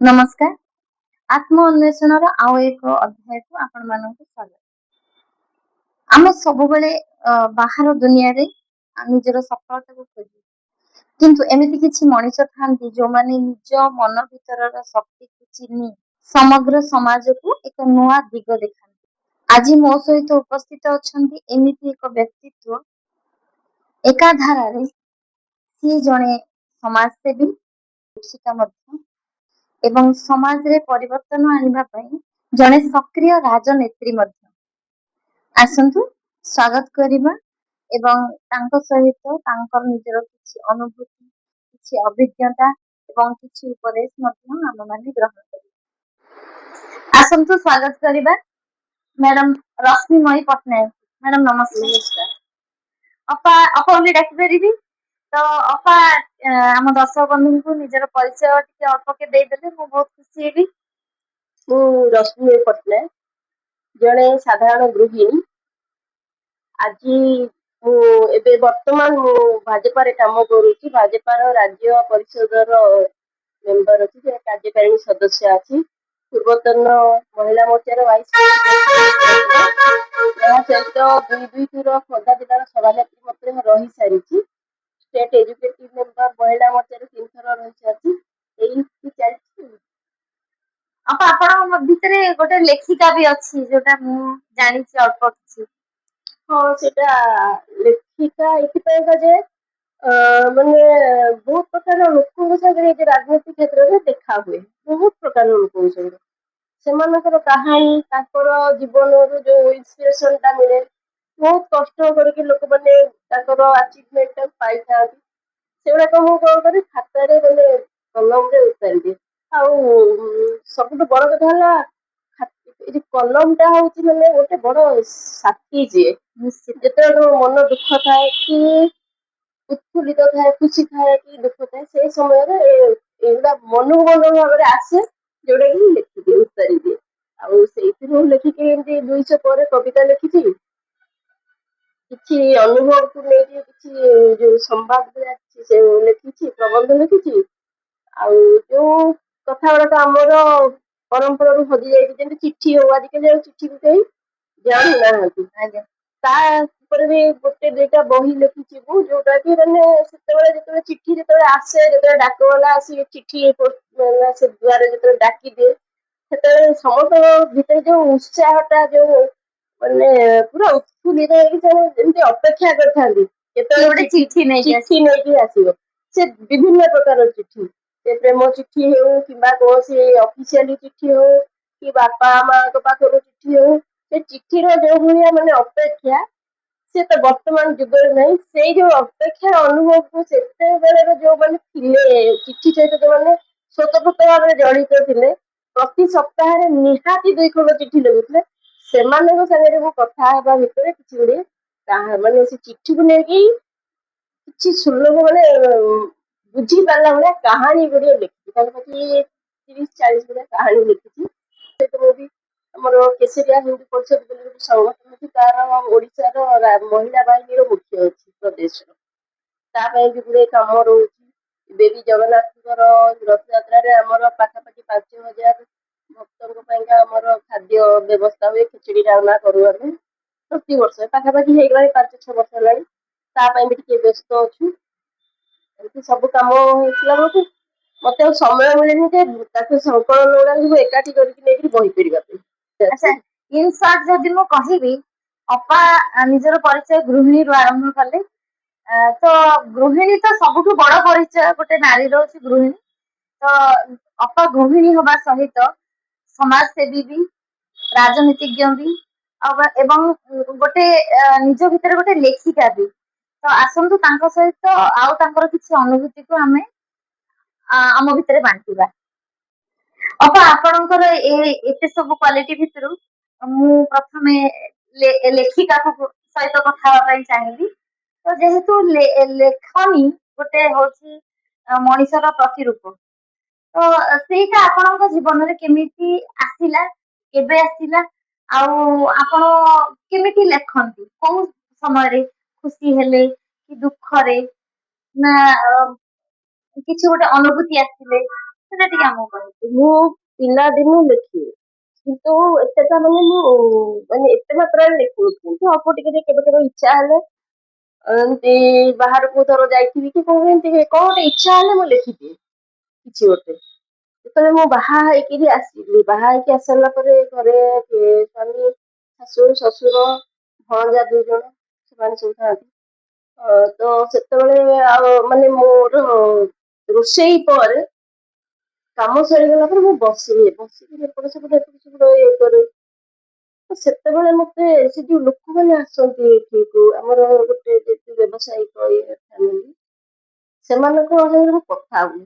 नमस्कार। आत्म अन्वेषणर आउ एक अध्यायକୁ ଆପଣମାନଙ୍କୁ ସ୍ୱାଗତ। ଆମେ ସବୁବେଳେ ବାହାର ଦୁନିଆରେ ନିଜର ସଫଳତାକୁ ଖୋଜୁ, କିନ୍ତୁ ଏମିତି କିଛି ମଣିଷ ଥାନ୍ତି ଯୋଉମାନେ ନିଜ ମନ ଭିତରର ଶକ୍ତିକୁ ଚିହ୍ନି ସମଗ୍ର ସମାଜକୁ ଏକ ନୂଆ ଦିଗ ଦେଖାନ୍ତି। ଆଜି ମୋ ସହିତ ଉପସ୍ଥିତ ଅଛନ୍ତି ଏମିତି ଏକ ବ୍ୟକ୍ତିତ୍ୱ, ଏକାଧାରାରେ ସିଏ ଜଣେ ସମାଜସେବୀ, ଶିକ୍ଷିକା ମଧ୍ୟ ଏବଂ ସମାଜରେ ପରିବର୍ତ୍ତନ ଆଣିବା ପାଇଁ ଜଣେ ସକ୍ରିୟ ରାଜନେତ୍ରୀ ମଧ୍ୟ। ଆସନ୍ତୁ ସ୍ୱାଗତ କରିବା ଏବଂ ତାଙ୍କ ସହିତ ତାଙ୍କର ନିଜର କିଛି ଅନୁଭୂତି, କିଛି ଅଭିଜ୍ଞତା ଏବଂ କିଛି ଉପଦେଶ ମଧ୍ୟ ଆମମାନେ ଗ୍ରହଣ କରିବା। ଆସନ୍ତୁ ସ୍ୱାଗତ କରିବା ମ୍ୟାଡାମ ରଶ୍ମିମୟୀ ପଟ୍ଟନାୟକ। ମ୍ୟାଡାମ ନମସ୍କାର। ଅପା ଅପା ବୋଲି ଡାକିପାରିବି ତ? ଅପା ଆମ ଦର୍ଶକ ବନ୍ଧୁଙ୍କୁ ନିଜର ପରିଚୟ ଟିକେ ଅଳ୍ପକେ ଦେଇଦେଲେ ମୁଁ ବହୁତ ଖୁସି ହେବି। ମୁଁ ରଶ୍ମିମୟୀ ପଟ୍ଟନାୟକ, ଜଣେ ସାଧାରଣ ଗୃହିଣୀ। ଆଜି ମୁଁ ଏବେ ବର୍ତ୍ତମାନ ମୁଁ ଭାଜପାରେ କାମ କରୁଛି। ଭାଜପାର ରାଜ୍ୟ ପରିଷଦର ମେମ୍ବର ଅଛି, କାର୍ଯ୍ୟକାରିଣୀ ସଦସ୍ୟ ଅଛି। ପୂର୍ବତନ ମହିଳା ମୋର୍ଚ୍ଚାର ଭାଇସ୍ ପ୍ରେସିଡେଣ୍ଟ। ଏହା ସହିତ ଦୁଇ ଥର ଖୋର୍ଦ୍ଧା ଜିଲ୍ଲାର ସଭାନେତ୍ରୀ ମଧ୍ୟ ରହିସାରିଛି। ଷ୍ଟେଟ୍ ଏଜୁକେଟିଭ ମେମ୍ବର ମହିଳା ମୋର୍ଚ୍ଚାରେ 3 ଥର ରହିସାରିଛି। ଏଇ ଚାଲିଛି। ଆପଣଙ୍କ ଭିତରେ ଗୋଟେ ଲେଖିକା ବି ଅଛି, ଯୋଉଟା ମୁଁ ଜାଣିଛି ଅଳ୍ପ କିଛି। ହଁ, ସେଟା ଲେଖିକା ଏଥିପାଇଁକା ଯେ ମାନେ ବହୁତ ପ୍ରକାର ଲୋକଙ୍କ ସାଙ୍ଗରେ ଏ ରାଜନୀତି କ୍ଷେତ୍ରରେ ଦେଖା ହୁଏ। ବହୁତ ପ୍ରକାର ଲୋକଙ୍କ ସାଙ୍ଗରେ ସେମାନଙ୍କର କାହାଣୀ, ତାଙ୍କର ଜୀବନରୁ ଯୋଉ ଇନ୍ସପିରେସନ ଟା ମିଳେ, ବହୁତ କଷ୍ଟ କରିକି ଲୋକମାନେ ତାଙ୍କର ଆଚିଭମେଣ୍ଟ ପାଇଥାନ୍ତି। ସେଗୁଡାକ ମୁଁ କଣ କରେ, ଖାତାରେ ମାନେ କଲମରେ ଉତାରିଦିଏ। ଆଉ ସବୁଠୁ ବଡ କଥା ହେଲା, ଏଇ କଲମ ଟା ହଉଛି ମାନେ ଗୋଟେ ବଡ ସାଥୀ ଯିଏ। ଯେତେବେଳେ ମୋ ମନ ଦୁଃଖ ଥାଏ କି ଉତ୍ଫୁଲ୍ଲିତ ଥାଏ, ଖୁସି ଥାଏ କି ଦୁଃଖ ଥାଏ, ସେଇ ସମୟରେ ଏଗୁଡା ମନକୁ ମନ ଭାବରେ ଆସେ, ଯୋଉଟା କି ଲେଖିଦିଏ, ଉତାରିଦିଏ। ଆଉ ସେଇଥିରୁ ଲେଖିକି ଏମିତି 200 ପରେ କବିତା ଲେଖିଛି। କିଛି ଅନୁଭବକୁ ନେଇକି କିଛି ଯୋଉ ସମ୍ବାଦ ସେ ଲେଖିଛି, ପ୍ରବନ୍ଧ ଲେଖିଛି। ଆଉ ଯୋଉ କଥା ଗୁଡାକ ଆମର ପରମ୍ପରାରୁ ହଜି ଯାଇଛି, ଯେମିତି ଚିଠି ହଉ, ଆଜିକାଲି ଆଉ ଚିଠି ବି କେହି ଜାଣୁନାହାନ୍ତି। ଆଜ୍ଞା। ତା ଉପରେ ବି ଗୋଟେ 2ଟା ବହି ଲେଖିଛି ମୁଁ, ଯୋଉଟା କି ମାନେ ଯେତେବେଳେ ଚିଠି ଆସେ, ଯେତେବେଳେ ଡାକବାଲା ଆସି ଚିଠି ସେ ଦୁଆରେ ଯେତେବେଳେ ଡାକିଦିଏ, ସେତେବେଳେ ସମସ୍ତଙ୍କ ଭିତରେ ଯୋଉ ଉତ୍ସାହଟା, ଯୋଉ ମାନେ ପୁରା ଉତ୍ଫୁଲ୍ଲିତ ହେଇକି ଯେମିତି ଅପେକ୍ଷା କରିଥାନ୍ତି କେତେବେଳେ ଚିଠି ନେଇକି ଆସିବ। ସେ ବିଭିନ୍ନ ପ୍ରକାର ଚିଠି, ସେ ପ୍ରେମ ଚିଠି ହଉ କିମ୍ବା କୌଣସି ଅଫିସିଆଲି ଚିଠି ହଉ କି ବାପା ମାଙ୍କ ପାଖରୁ ଚିଠି ହଉ, ସେ ଚିଠିର ଯୋଉ ଭଳିଆ ମାନେ ଅପେକ୍ଷା, ସେ ତ ବର୍ତ୍ତମାନ ଯୁଗରେ ନାହିଁ। ସେଇ ଯୋଉ ଅପେକ୍ଷାର ଅନୁଭବକୁ ସେତେବେଳର ଯୋଉମାନେ ଥିଲେ, ଚିଠି ସହିତ ଯୋଉମାନେ ସ୍ୱତଃସ୍ଫୂର୍ତ୍ତ ଭାବରେ ଜଡିତ ଥିଲେ, ପ୍ରତି ସପ୍ତାହରେ ନିହାତି 2 ଖଣ୍ଡ ଚିଠି ଲେଖୁଥିଲେ, ସେମାନଙ୍କ ସାଙ୍ଗରେ ମୁଁ କଥା ହେବା ଭିତରେ କିଛି ଗୁଡିଏ ମାନେ ସେ ଚିଠିକୁ ନେଇକି କିଛି ସୁଲଭ ମାନେ ବୁଝି ପାରିଲା ଭଳିଆ କାହାଣୀ ଗୁଡିଏ ଲେଖିଛି। ପାଖାପାଖି 30-40 ଭଳିଆ କାହାଣୀ ଲେଖିଛି। ସେଇଟା ମୁଁ ବି ଆମର କେଶରିଆ ହିନ୍ଦୁ ପରିଷଦ ବୋଲି ଗୋଟେ ସଂଗଠନ ଅଛି, ତାର ଓଡିଶାର ମହିଳା ବାହିନୀର ମୁଖ୍ୟ ଅଛି ପ୍ରଦେଶର। ତା ପାଇଁ ବି ଗୁଡେ କାମ ରହୁଛି। ଏବେ ବି ଜଗନ୍ନାଥଙ୍କର ରଥଯାତ୍ରାରେ ଆମର ପାଖାପାଖି 5,000 ଭକ୍ତଙ୍କ ପାଇଁକା ଆମର ଖାଦ୍ୟ ବ୍ୟବସ୍ଥା ହୁଏ। ଖିଚୁଡି ଡାଲମା କରୁ ଆମେ ପ୍ରତିବର୍ଷ। ପାଖାପାଖି ହେଇଗଲାଣି 5-6 ବର୍ଷ ହେଲାଣି। ତା ପାଇଁ ବି ଟିକେ ବ୍ୟସ୍ତ ଅଛୁ। ଏମିତି ସବୁ କାମ ହେଇଥିଲା ବେଳକୁ ମତେ ଆଉ ସମୟ ମିଳେନି ଯେ ତାକୁ ସଂକଳନ ଗୁଡାକୁ ଏକାଠି କରିକି ନେଇକି ବହି କରିବା ପାଇଁ। ଆଚ୍ଛା, ଇନ୍ ସର୍ଟ ଯଦି ମୁଁ କହିବି, ଅପା ନିଜର ପରିଚୟ ଗୃହିଣୀରୁ ଆରମ୍ଭ କଲେ। ତ ଗୃହିଣୀ ତ ସବୁଠୁ ବଡ ପରିଚୟ ଗୋଟେ ନାରୀର ହଉଛି ଗୃହିଣୀ। ତ ଅପା ଗୃହିଣୀ ହବା ସହିତ ସମାଜସେବୀ ବି, ରାଜନୀତିଜ୍ଞ ବି, ଏବଂ ଗୋଟେ ନିଜ ଭିତରେ ଗୋଟେ ଲେଖିକା ବି। ତ ଆସନ୍ତୁ ତାଙ୍କ ସହିତ ଆଉ ତାଙ୍କର କିଛି ଅନୁଭୂତିକୁ ଆମେ ଆମ ଭିତରେ ବାଣ୍ଟିବା। ଅପା ଆପଣଙ୍କର ଏତେ ସବୁ କ୍ୱାଲିଟି ଭିତରୁ ମୁଁ ପ୍ରଥମେ ଲେଖିକାକୁ ସହିତ କଥା ହେବା ପାଇଁ ଚାହିଁବି। ତ ଯେହେତୁ ଲେଖନୀ ଗୋଟେ ହଉଛି ମଣିଷର ପ୍ରତିରୂପ, ତ ସେଇଟା ଆପଣଙ୍କ ଜୀବନରେ କେମିତି ଆସିଲା, କେବେ ଆସିଲା, ଆଉ ଆପଣ କେମିତି ଲେଖନ୍ତି, କୋଉ ସମୟରେ, ଖୁସି ହେଲେ କି ଦୁଃଖରେ, ନା କିଛି ଗୋଟେ ଅନୁଭୂତି ଆସିଲେ, ସେଟା ଟିକେ ଆମକୁ କହିବେ। ମୁଁ ପିଲାଦିନୁ ଲେଖେ, କିନ୍ତୁ ଏତେଟା ମାନେ ଏତେ ମାତ୍ରାରେ ଲେଖୁନି, କିନ୍ତୁ ଅଳ୍ପ ଟିକେ ଟିକେ କେବେ କେବେ ଇଚ୍ଛା ହେଲେ ଏମିତି ବାହାରକୁ ଧର ଯାଇଥିବି କି କଣ ଏମିତି କଣ ଗୋଟେ ଇଚ୍ଛା ହେଲେ ମୁଁ ଲେଖିଦିଏ କିଛି ଗୋଟେ। ଯେତେବେଳେ ମୁଁ ବାହା ହେଇକିରି ଆସିଲି, ବାହା ହେଇକି ଆସିସାରିଲା ପରେ ଘରେ ସ୍ୱାମୀ, ଶାଶୁ, ଶ୍ୱଶୁର, ଭଣଜା 2 ଜଣ ସେମାନେ ସବୁ ଥାଆନ୍ତି। ତ ସେତେବେଳେ ଆଉ ମାନେ ମୋର ରୋଷେଇ ପରେ କାମ ସରିଗଲା ପରେ ମୁଁ ବସିକି ଏପଟ ସେପଟ ଇଏ କରେ। ତ ସେତେବେଳେ ମତେ ସେ ଯୋଉ ଲୋକମାନେ ଆସନ୍ତି ଏଠିକୁ, ଆମର ଗୋଟେ ବ୍ୟବସାୟିକ ଇଏ ଫ୍ୟାମିଲି, ସେମାନଙ୍କ ସାଙ୍ଗରେ ମୁଁ କଥା ହୁଏ।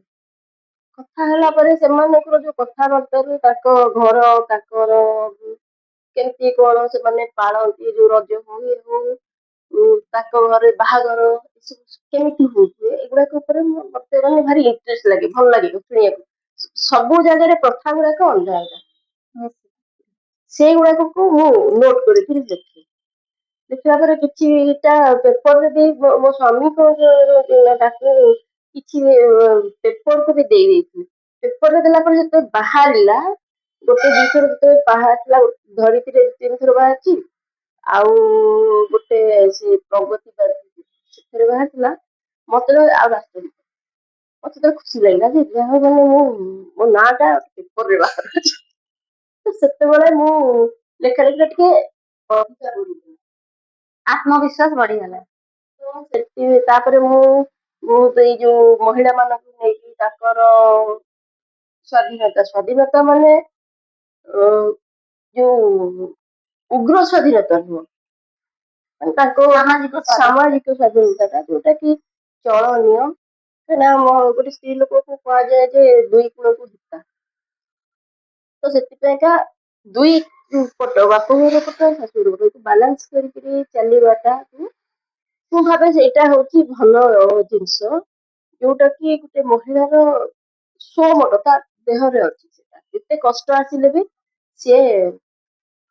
କଥା ହେଲା ପରେ ସେମାନଙ୍କର ଯୋଉ କଥାବାର୍ତ୍ତାରୁ ତାଙ୍କ ଘର, ତାଙ୍କର କେମିତି କଣ ସେମାନେ ପାଳନ୍ତି, ଯୋଉ ରଜ ହଉ ଇଏ ହଉ, ତାଙ୍କ ଘରେ ବାହାଘର ଏସବୁ କେମିତି ହଉଥିବେ, ଏଗୁଡାକ ଉପରେ ମତେ ମାନେ ଭାରି ଇଣ୍ଟରେଷ୍ଟ ଲାଗେ, ଭଲ ଲାଗେ ଶୁଣିବାକୁ। ସବୁ ଜାଗାରେ ପ୍ରଥା ଗୁଡାକ ଅଲଗା ଅଲଗା, ସେଇଗୁଡାକୁ ମୁଁ ନୋଟ କରିକିରି ଦେଖେ। ଦେଖିଲା ପରେ କିଛିଟା ପେପରରେ ବି ମୋ ସ୍ୱାମୀଙ୍କ ତାକୁ କିଛି ପେପରକୁ ବି ଦେଇଥିଲି। ପେପରରେ ଦେଲା ପରେ ଯେତେବେଳେ ବାହାରିଲା, ଗୋଟେ ଦୁଇଥର ଯେତେବେଳେ ବାହାରିଥିଲା, ଧରିତ୍ରୀରେ 3 ଥର ବାହାରିଛି, ଆଉ ଗୋଟେ ସେ ପ୍ରଗତି ସେଥିରେ ବାହାରିଥିଲା, ମତେ ଆଉ ଆଶ୍ଚର୍ଯ୍ୟ, ମତେ ତ ଖୁସି ଲାଗିଲା ଯେ ଯାହା ହଉ ମାନେ ମୋ ନାଁ ଟା ପେପରରେ ବାହାରୁଛି। ତ ସେତେବେଳେ ମୁଁ ଲେଖା ଲେଖିରେ ଟିକେ ଅଧିକା ବଢିଥିଲା। ଆତ୍ମବିଶ୍ୱାସ ବଢିଗଲା। ତ ତାପରେ ମୁଁ ଏଇ ଯୋଉ ମହିଳା ମାନଙ୍କୁ ନେଇକି ତାଙ୍କର ସ୍ୱାଧୀନତା ମାନେ ଯୋଉ ଉଗ୍ର ସ୍ୱାଧୀନତା ନୁହଁ, ମାନେ ତାଙ୍କ ସାମାଜିକ ସ୍ୱାଧୀନତା ଯୋଉଟା କି ଚଳନୀୟ। କାହିଁକିନା ଗୋଟେ ସ୍ତ୍ରୀ ଲୋକକୁ କୁହାଯାଏ ଯେ 2 କୂଳକୁ ହିତା। ତ ସେଥିପାଇଁକା 2 ପଟ, ବାପଘର ପଟ, ଶାଶୁଘର ପଟ, ବାଲାନ୍ସ କରିକିରି ଚାଲିବାଟା ମୁଁ ଭାବେ ସେଇଟା ହଉଛି ଭଲ ଜିନିଷ, ଯୋଉଟା କି ଗୋଟେ ମହିଳାର ସ୍ୱମତ ତା ଦେହରେ ଅଛି। ସେଟା ଯେତେ କଷ୍ଟ ଆସିଲେ ବି ସିଏ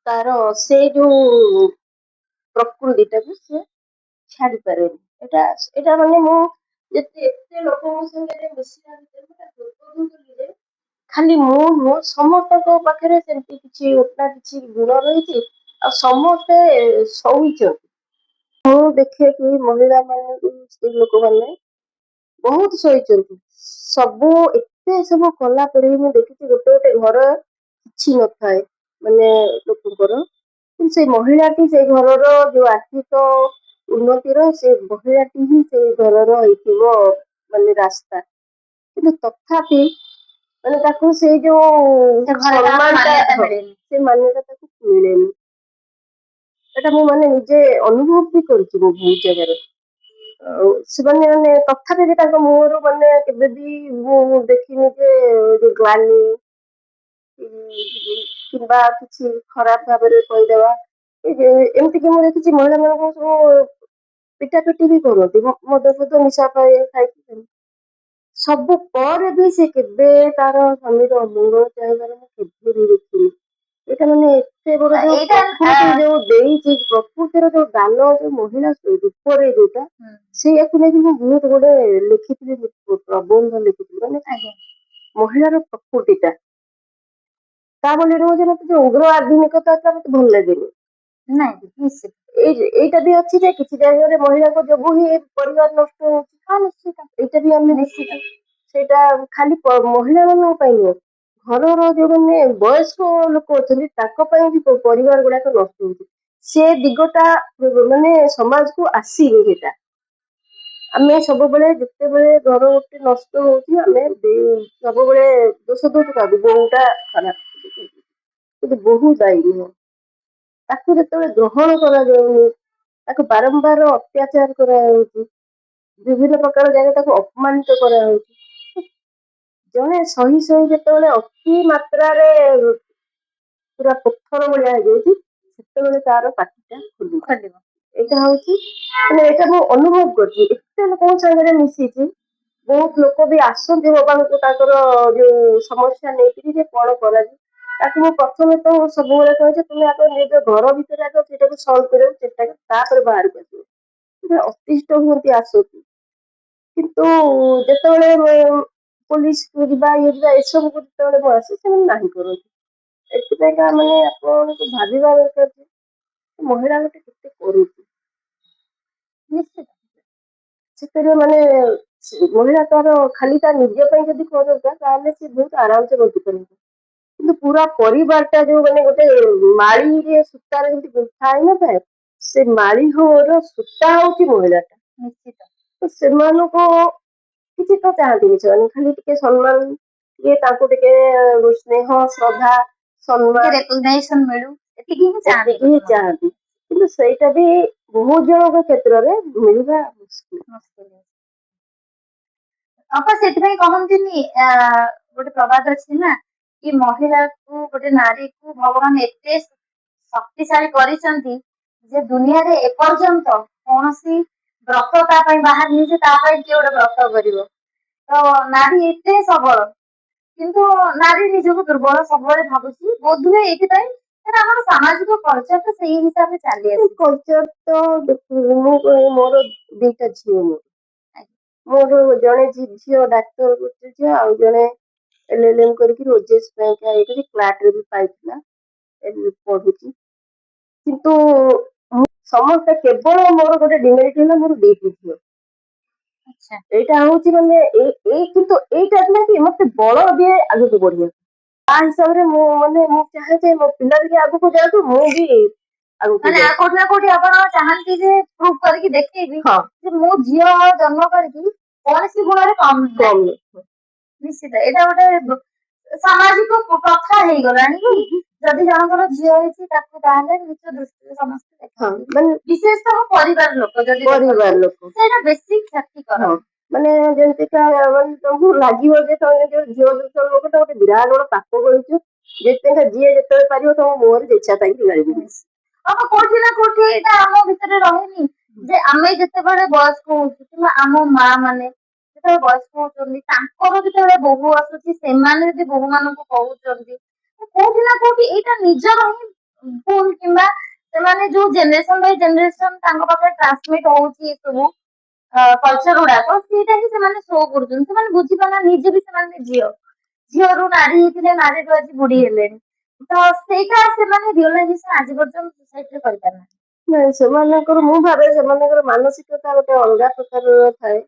ତାର ସେଇ ଯୋଉ ପ୍ରକୃତିଟାକୁ ସିଏ ଛାଡି ପାରେନି। ଏଇଟା ମାନେ ମୁଁ ଏତେ ଲୋକଙ୍କ ସାଙ୍ଗରେ ମିଶିଲା ଭିତରେ ଖାଲି ମୁଁ ନୁହଁ, ସମସ୍ତଙ୍କ ପାଖରେ ସେମିତି କିଛି ନା କିଛି ଗୁଣ ରହିଛି, ଆଉ ସମସ୍ତେ ସହିଛନ୍ତି। ମୁଁ ଦେଖେ କି ମହିଳା ମାନଙ୍କୁ, ସ୍ତ୍ରୀ ଲୋକମାନେ ବହୁତ ସହିଛନ୍ତି। ସବୁ ଏତେ ସବୁ କଲା ପରେ ବି ମୁଁ ଦେଖିଛି ଗୋଟେ ଗୋଟେ ଘର କିଛି ନଥାଏ ମାନେ ଲୋକଙ୍କର, କିନ୍ତୁ ସେଇ ମହିଳାଟି ସେଇ ଘରର ଯୋଉ ଆର୍ଥିକ ଉନ୍ନତିର ସେ ମହିଳାଟି ହିଁ ସେଇ ଘରର ହେଇଥିବ ମାନେ ରାସ୍ତା। କିନ୍ତୁ ତଥାପି ମାନେ ତାକୁ ସେଇ ଯୋଉ ସେ ଘରେ ତାର ମାନ୍ୟତା ହଁ, ମିଳେନି। ସେ ମାନ୍ୟତା ତାକୁ ମିଳେନି। ଏଟା ମୁଁ ମାନେ ନିଜେ ଅନୁଭବ ବି କରିଛି ମୁଁ ବହୁତ ଜାଗାରେ। ଆଉ ସେମାନେ ତଥାପି ବି ତାଙ୍କ ମୁହଁରୁ ମାନେ କେବେ ବି ମୁଁ ଦେଖିନି ଯେ ଗ୍ଲାନି କିମ୍ବା କିଛି ଖରାପ ଭାବରେ କହିଦେବା। ଏମିତି କି ମୁଁ ଦେଖିଛି ମହିଳା ମାନଙ୍କୁ ସବୁ ପିଟା ପିଟି ବି କରନ୍ତି, ମଦ ଫଦ ନିଶା ଖାଇକି। ସବୁ ପରେ ବି ସେ କେବେ ତାର ସ୍ୱାମୀର ଅମଙ୍ଗଳ ଚାହିଁବାର ମୁଁ କେବେ ବି ଦେଖିନି। ଏଇଟା ମାନେ ଏତେ ବଡ ଯୋଉ ପ୍ରକୃତି ଯୋଉ ଦେଇଛି, ପ୍ରକୃତିର ଯୋଉ ଦାନ, ଯୋଉ ମହିଳା ରୂପରେ ଯୋଉଟା, ସେଇଆକୁ ନେଇକି ମୁଁ ବହୁତ ଗୋଟେ ଲେଖିଥିଲି, ପ୍ରବନ୍ଧ ଲେଖିଥିଲି। ମାନେ ଆଜ୍ଞା। ମହିଳାର ପ୍ରକୃତିଟା ତା ବୋଲି ନୁହଁ ଯେ ମତେ ଯୋଉ ଉଗ୍ର ଆଧୁନିକତା ମତେ ଭଲ ଲାଗେନି। ନାଇଁ ନିଶ୍ଚିତ। ଏଇଟା ବି ଅଛି ଯେ କିଛି ଜାଗାରେ ମହିଳାଙ୍କ ଯୋଗୁ ହିଁ ପରିବାର ନଷ୍ଟ ହଉଛି। ହଁ ନିଶ୍ଚିତ, ଏଇଟା ବି ଆମେ ନିଶ୍ଚିତ, ସେଇଟା ଖାଲି ମହିଳା ମାନଙ୍କ ପାଇଁ ନୁହଁ, ଘରର ଯୋଉମାନେ ବୟସ୍କ ଲୋକ ଅଛନ୍ତି ତାଙ୍କ ପାଇଁ ବି ପରିବାର ଗୁଡାକ ନଷ୍ଟ ହଉଛି। ସେ ଦିଗଟା ମାନେ ସମାଜକୁ ଆସିନି ସେଇଟା। ଆମେ ସବୁବେଳେ ଯେତେବେଳେ ଘର ଗୋଟେ ନଷ୍ଟ ହଉଛି, ଆମେ ସବୁବେଳେ ଦୋଷ ଦଉଛୁ କାହାକୁ, ବୋହୂଟା ଖରାପ, କିନ୍ତୁ ବୋହୂ ଦାୟୀ ନୁହଁ। ତାକୁ ଯେତେବେଳେ ଗ୍ରହଣ କରାଯାଉନି, ତାକୁ ବାରମ୍ବାର ଅତ୍ୟାଚାର କରାଯାଉଛି, ବିଭିନ୍ନ ପ୍ରକାର ଜାଗାରେ ତାକୁ ଅପମାନିତ କରାହଉଛି, ଜଣେ ସହି ସହି ଯେତେବେଳେ ଅତି ମାତ୍ରାରେ ପୁରା ପଥର ଭଳିଆ ହେଇଯାଉଛି, ସେତେବେଳେ ତାର ପାଟିଟା ଖୋଲିବ। ଏଇଟା ହଉଛି ମାନେ ଏଇଟା ମୁଁ ଅନୁଭବ କରୁଛି, ଏତେ ଲୋକଙ୍କ ସାଙ୍ଗରେ ମିଶିଛି। ବହୁତ ଲୋକ ବି ଆସନ୍ତି ମୋ ପାଖକୁ ତାଙ୍କର ଯୋଉ ସମସ୍ୟା ନେଇକିରି ଯେ କଣ କରାଯିବ। ତାକୁ ମୁଁ ପ୍ରଥମେ ତ ସବୁବେଳେ କହେ ଯେ ତୁମେ ଆଗ ନିଜ ଘର ଭିତରେ ଆଗ ସେଇଟାକୁ ସଲ୍ଭ କରିବାକୁ ଚେଷ୍ଟା କର, ତାପରେ ବାହାରକୁ ଆସିବ। ଅତିଷ୍ଠ ହୁଅନ୍ତି ଆସନ୍ତି, କିନ୍ତୁ ଯେତେବେଳେ ପୋଲିସ ଯିବା ଇଏ ଯିବା ଏସବୁକୁ ଯେତେବେଳେ ମୁଁ ଆସେ ସେମାନେ ନାହିଁ କରନ୍ତି। ଏଥିପାଇଁକା ମାନେ ଆପଣଙ୍କୁ ଭାବିବା ଦରକାର ଯେ ମହିଳା ଗୋଟେ କେତେ କରୁଛି। ନିଶ୍ଚିତ ସେଥିରେ ମାନେ ମହିଳା ତାର ଖାଲି ତା ନିଜ ପାଇଁ ଯଦି କରନ୍ତା ତାହେଲେ ସେ ବହୁତ ଆରାମସେ ବଞ୍ଚିପାରିବ। କିନ୍ତୁ ପୁରା ପରିବାରଟା ଯୋଉ ମାନେ ଗୋଟେ ମାଳିରେ ସୂତାରେ ଯେମିତି ଗୁନ୍ଥା ହେଇନଥାଏ, ସେ ମାଳି ଘର ସୂତା ହଉଛି ମହିଳାଟା। ନିଶ୍ଚିତ ତ ସେମାନଙ୍କୁ କିଛି ତ ଚାହାନ୍ତିନି, ସେମାନେ ଖାଲି ଟିକେ ସମ୍ମାନ, ଟିକେ ତାଙ୍କୁ ଟିକେ ସ୍ନେହ ଶ୍ରଦ୍ଧା ସମ୍ମାନ ରେକଗ୍ନାଇଜେସନ ମିଳୁ ଏତିକି ହିଁ ଚାହାନ୍ତି ଏତିକି ହିଁ ଚାହାନ୍ତି। କିନ୍ତୁ ସେଇଟା ବି ବହୁତ ଜଣଙ୍କ କ୍ଷେତ୍ରରେ ମିଳିବା ମୁସ୍କିଲ। ଅପା ସେଥିପାଇଁ କହନ୍ତିନି ଗୋଟେ ପ୍ରବାଦ ଅଛି ନା କି ମହିଳାକୁ ଗୋଟେ ନାରୀକୁ ଭଗବାନ ଏତେ ଶକ୍ତିଶାଳୀ କରିଛନ୍ତି ଯେ ଦୁନିଆରେ ଏପର୍ଯ୍ୟନ୍ତ କୌଣସି ବ୍ରତ ତା ପାଇଁ ବାହାରିନି ଯେ ତା ପାଇଁ କିଏ ଗୋଟେ ବ୍ରତ କରିବ। ତ ନାରୀ ଏତେ ସବଳ କିନ୍ତୁ ନାରୀ ନିଜକୁ ଦୁର୍ବଳ ସବୁବେଳେ ଭାବୁଛି, ବୋଧହୁଏ ଏଇଥିପାଇଁ ଆମର ସାମାଜିକ କଲଚର ତ ସେଇ ହିସାବରେ ଚାଲି ଆସିଛି। କଲଚର ତ ମୁଁ ମୋର 2ଟା ଝିଅ, ମୋର ଜଣେ ଝିଅ ଡାକ୍ତର ଗୋଟେ ଝିଅ, ଆଉ ଜଣେ LLM କରିକି ଓଜେଏସ୍ ପାଇଁକା ହେଇକି କ୍ଲାଟରେ ବି ପାଇଥିଲା, ପଢୁଛି। କିନ୍ତୁ ସମସ୍ତେ କେବଳ ମୋର ଗୋଟେ ଡିମେରିଟ ହେଲା ମୋର 2ଟି ଝିଅ। ଏଇଟା ହଉଛି ମାନେ ଏଇ କିନ୍ତୁ ଏଇଟା ନା କି ମତେ ବଳ ଦିଏ ଆଗକୁ ବଢିବାକୁ। ତା ହିସାବରେ ମୁଁ ଚାହେଁ ଯେ ମୋ ପିଲା ବି ଆଗକୁ ଯାଆନ୍ତୁ, ମୁଁ ବି ଆଗକୁ ମାନେ କୋଉଠି ନା କୋଉଠି ଆପଣ ଚାହାନ୍ତି ଯେ ପ୍ରୁଭ୍ କରିକି ଦେଖେଇବି ଯେ ମୋ ଝିଅ ଜନ୍ମ କରିକି କୌଣସି ଗୁଣରେ କମ୍ ନାହିଁ। ନିଶ୍ଚିତ ଏଇଟା ଗୋଟେ ସାମାଜିକ ପ୍ରଥା ହେଇଗଲାଣି କି ଯଦି ଜଣଙ୍କର ଝିଅ ହେଇଛି ତାକୁ ତାହେଲେ ନିଜ ଦୃଷ୍ଟିରେ ସମସ୍ତେ ଦେଖନ୍ତି, ବିଶେଷତଃ ପରିବାର ଲୋକ ଯଦି ସେଇଟା ବେଶୀ କ୍ଷତିକର। ମାନେ ଯେମିତିକା ତମକୁ ଲାଗିବ ଯେ ତମେ ଯୋଉ ଝିଅ ଲୋକଟା ଗୋଟେ ବିରାଟ ବଡ ପାପ କରିଛୁ, ଯେତେବେଳେ ଯିଏ ଯେତେବେଳେ ପାରିବ ତମ ମୁହଁରେ ଇଚ୍ଛା ଥାଇକି ମାରିବି। କୋଉଠି ନା କୋଉଠି ଏଇଟା ଆମ ଭିତରେ ରହେନି ଯେ ଆମେ ଯେତେବେଳେ ବୟସ୍କ ହଉଛୁ କିମ୍ବା ଆମ ମା ମାନେ ଯେତେବେଳେ ବୟସ୍କ ହଉଛନ୍ତି, ତାଙ୍କର ଯେତେବେଳେ ବୋହୂ ଆସୁଛି ସେମାନେ ଯଦି ବୋହୂ ମାନଙ୍କୁ କହୁଛନ୍ତି, କୋଉଠି ନା କୋଉଠି ଏଇଟା ନିଜର ହିଁ ଭୁଲ, କିମ୍ବା ସେମାନେ ଯୋଉ ଜେନେରେସନ ବାଇ ଜେନେରେସନ ତାଙ୍କ ପାଖରେ ଟ୍ରାନ୍ସମିଟ ହଉଛି ଏ ସବୁ କଲଚର ଗୁଡାକ, ସେଇଟା ହିଁ ସେମାନେ ଶୋ କରୁଛନ୍ତି। ସେମାନେ ବୁଝିପାରୁନାହାନ୍ତି ନିଜେ ବି ସେମାନେ ଝିଅରୁ ନାରୀ ହେଇଥିଲେ, ନାରୀରୁ ଆଜି ବୁଢୀ ହେଲେଣି। ତ ସେଇଟା ସେମାନେ ରିଅଲାଇଜେସନ ଆଜି ପର୍ଯ୍ୟନ୍ତ ସୋସାଇଟିରେ କରିପାରୁନାହାନ୍ତି। ନାଇଁ ସେମାନଙ୍କର, ମୁଁ ଭାବେ ସେମାନଙ୍କର ମାନସିକତା ଗୋଟେ ଅଲଗା ପ୍ରକାରର ଥାଏ।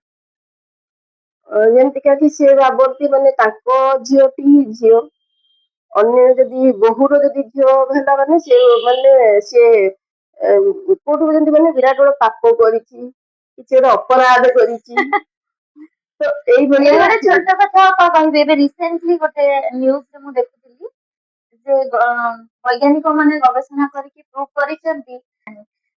ଯେମିତିକା କି ସେ ଭାବନ୍ତି ମାନେ ତାଙ୍କ ଝିଅଟି ହିଁ ଝିଅ, ଅନ୍ୟ ଯଦି ବୋହୂର ଯଦି ଝିଅ ହେଲା ମାନେ ସେ କୋଉଠୁ ଯେମିତି ମାନେ ବିରାଟ ବଡ ପାପ କରିଛି, କିଛି ଗୋଟେ ଅପରାଧ କରିଛି। ତ ଏଇଭଳି ଗୋଟେ ଛୋଟ କଥା କଣ କହିବି, ଏବେ ରିସେଣ୍ଟଲି ଗୋଟେ ନ୍ୟୁଜରେ ମୁଁ ଦେଖୁଥିଲି ଯେ ବୈଜ୍ଞାନିକ ମାନେ ଗବେଷଣା କରିକି ପ୍ରୁଭ୍ କରିଛନ୍ତି,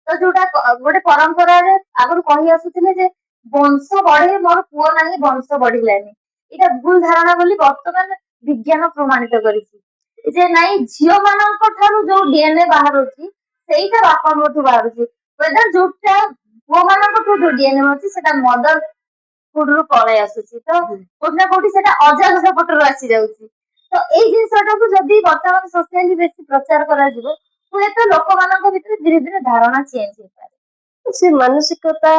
ତ ଯୋଉଟା ଗୋଟେ ପରମ୍ପରାରେ ଆଗରୁ କହି ଆସୁଥିଲେ ଯେ ବଂଶ ବଢେ ମୋର ପୁଅ ନାହିଁ ବଂଶ ବଢିଲାନି, ଏଇଟା ଭୁଲ ଧାରଣା ବୋଲି ବର୍ତ୍ତମାନ ବିଜ୍ଞାନ ପ୍ରମାଣିତ କରିଛି ଯେ ନାଇଁ ଝିଅ ମାନଙ୍କ ଠାରୁ ଯୋଉ DNA ବାହାରୁଛି ସେଇଟା ବାପାଙ୍କଠୁ ବାହାରୁଛି। ଯୋଉଟା ପୁଅ ମାନଙ୍କଠୁ ଯୋଉ DNA ବାହାରୁଛି ସେଟା ମଦର ହୁଡରୁ ପଳେଇ ଆସୁଛି। ତ କୋଉଠି ନା କୋଉଠି ସେଟା ଅଜାଘର ପଟରୁ ଆସି ଯାଉଛି। ତ ଏଇ ଜିନିଷଟାକୁ ଯଦି ବର୍ତ୍ତମାନ ସୋସାଇଟି ବେଶୀ ପ୍ରଚାର କରାଯିବ, ହୁଏତ ଲୋକମାନଙ୍କ ଭିତରେ ଧୀରେ ଧୀରେ ଧାରଣା ଚେଞ୍ଜ ହେଇପାରେ। ସେ ମାନସିକତା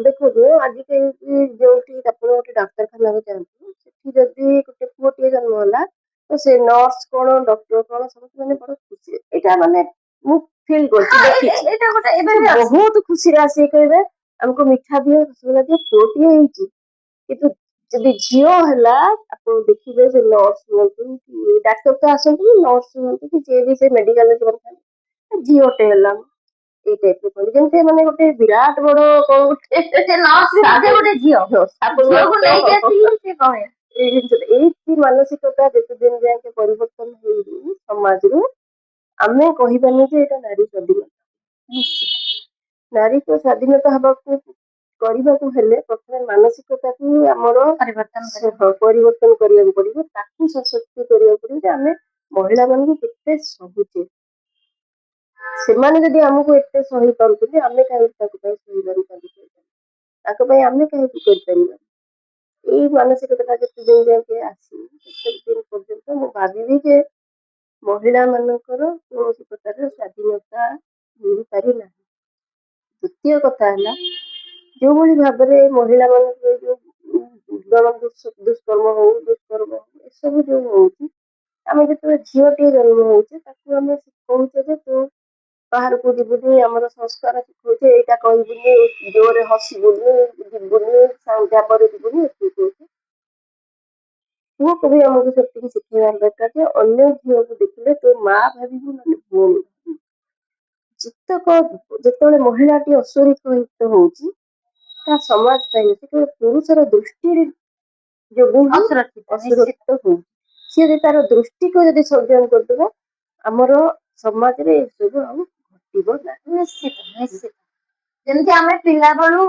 ଦେଖନ୍ତୁ, ଆଜିକାଲି ଯୋଉଠି ଆପଣ ଗୋଟେ ଡାକ୍ତରଖାନାକୁ ଯାଆନ୍ତୁ, ସେଠି ଯଦି ଗୋଟେ ପୁଅଟିଏ ଜନ୍ମ ହେଲା ତ ସେ ନର୍ସ କଣ ଡକ୍ଟର କଣ ସମସ୍ତେ ମାନେ ବଡ ଖୁସି, ଏଇଟା ମାନେ ମୁଁ ଫିଲ୍ କରୁଛି, ଦେଖିଛି। ଏଇଟା ଗୋଟେ ଏବେ ବି ବହୁତ ଖୁସିରେ ଆସିକି କହିବେ ଆମକୁ ମିଠା ଦିଅ, ରସଗୋଲା ଦିଅ, ପୁଅଟିଏ ହେଇଛି। କିନ୍ତୁ ଯଦି ଝିଅ ହେଲା ଆପଣ ଦେଖିବେ ସେ ନର୍ସ ହୁଅନ୍ତୁ କି ଡାକ୍ତର ତ ଆସନ୍ତୁ, ନର୍ସ ହୁଅନ୍ତୁ କି ଯିଏ ବି ସେ ମେଡିକାଲରେ ଝିଅଟେ ହେଲା ଏଇ ଟାଇପର କହିବେ, ଯେମିତି ମାନେ ଗୋଟେ ବିରାଟ ବଡ କଣ ଗୋଟେ ଗୋଟେ ଝିଅ ଝିଅକୁ ନେଇକି ଆସିଲି ସେ କହେ। ଏଇ ଜିନିଷଟା, ଏଇ ମାନସିକତା ଯେତେ ଦିନ ଯାଏଁ ପରିବର୍ତ୍ତନ ହେଇନି ସମାଜରୁ, ଆମେ କହିବାନି ଯେ ଏଇଟା ନାରୀ ସ୍ୱାଧୀନତା। ନାରୀକୁ ସ୍ୱାଧୀନତା ହବାକୁ କରିବାକୁ ହେଲେ ପ୍ରଥମେ ମାନସିକତାକୁ ଆମର ପରିବର୍ତ୍ତନ କରିବାକୁ ପଡିବ, ତାକୁ ସଶକ୍ତି କରିବାକୁ ପଡିବ ଯେ ଆମେ ମହିଳା ମାନଙ୍କୁ କେତେ ସହୁଛେ। ସେମାନେ ଯଦି ଆମକୁ ଏତେ ସହି ପାରୁଛନ୍ତି, ଆମେ କାହିଁକି ତାଙ୍କ ପାଇଁ ସହିବାନି, ତାଙ୍କ ପାଇଁ ଆମେ କାହିଁକି କରିପାରିବା। ଏଇ ମାନସିକତା ଯେତେ ଦିନ ଯାକେ ଆସିନି, ସେତେ ଦିନ ପର୍ଯ୍ୟନ୍ତ ମୁଁ ଭାବିବି ଯେ ମହିଳା ମାନଙ୍କର କୌଣସି ପ୍ରକାରର ସ୍ୱାଧୀନତା ମିଳିପାରି ନାହିଁ। ଦ୍ଵିତୀୟ କଥା ହେଲା, ଯୋଉଭଳି ଭାବରେ ମହିଳା ମାନଙ୍କୁ ଯୋଉ ଦୁଷ୍କର୍ମ ହଉ ଏସବୁ ଯୋଉ ହଉଛି, ଆମେ ଯେତେବେଳେ ଝିଅଟିଏ ଜନ୍ମ ହଉଛି ତାକୁ ଆମେ କହୁଛେ ଯେ ତୁ ବାହାରକୁ ଯିବୁନି, ଆମର ସଂସ୍କାର ଶିଖଉଛେ ଏଇଟା କହିବୁନି, ଜୋରେ ହସିବୁନି, ଯିବୁନି, ସନ୍ଧ୍ୟା ପରେ ଯିବୁନି, ଏତିକି କହୁଛେ। ପୁଅକୁ ବି ଆମକୁ ସେତିକି ଶିଖେଇବା ଦରକାର ଯେ ଅନ୍ୟ ଝିଅକୁ ଦେଖିଲେ ତୁ ମା ଭାବିବୁ ନହେଲେ ଭଉଣୀ ଭାବିବୁ। ଯେତେବେଳେ ମହିଳାଟି ଅସୁରକ୍ଷିତ ହଉଛି ତା ସମାଜ ପାଇଁ ସେତେବେଳେ ପୁରୁଷର ଦୃଷ୍ଟି ଯୋଗୁଁ ହିଁ ଅସୁରକ୍ଷିତ ହଉଛି। ସିଏ ଯଦି ତାର ଦୃଷ୍ଟିକୁ ଯଦି ସଂଯମ କରିଦେବ, ଆମର ସମାଜରେ ଏସବୁ ଆଉ ଘଟିବ ନାହିଁ। ନିଶ୍ଚିତ। ଯେମିତି ଆମେ ପିଲାବେଳୁ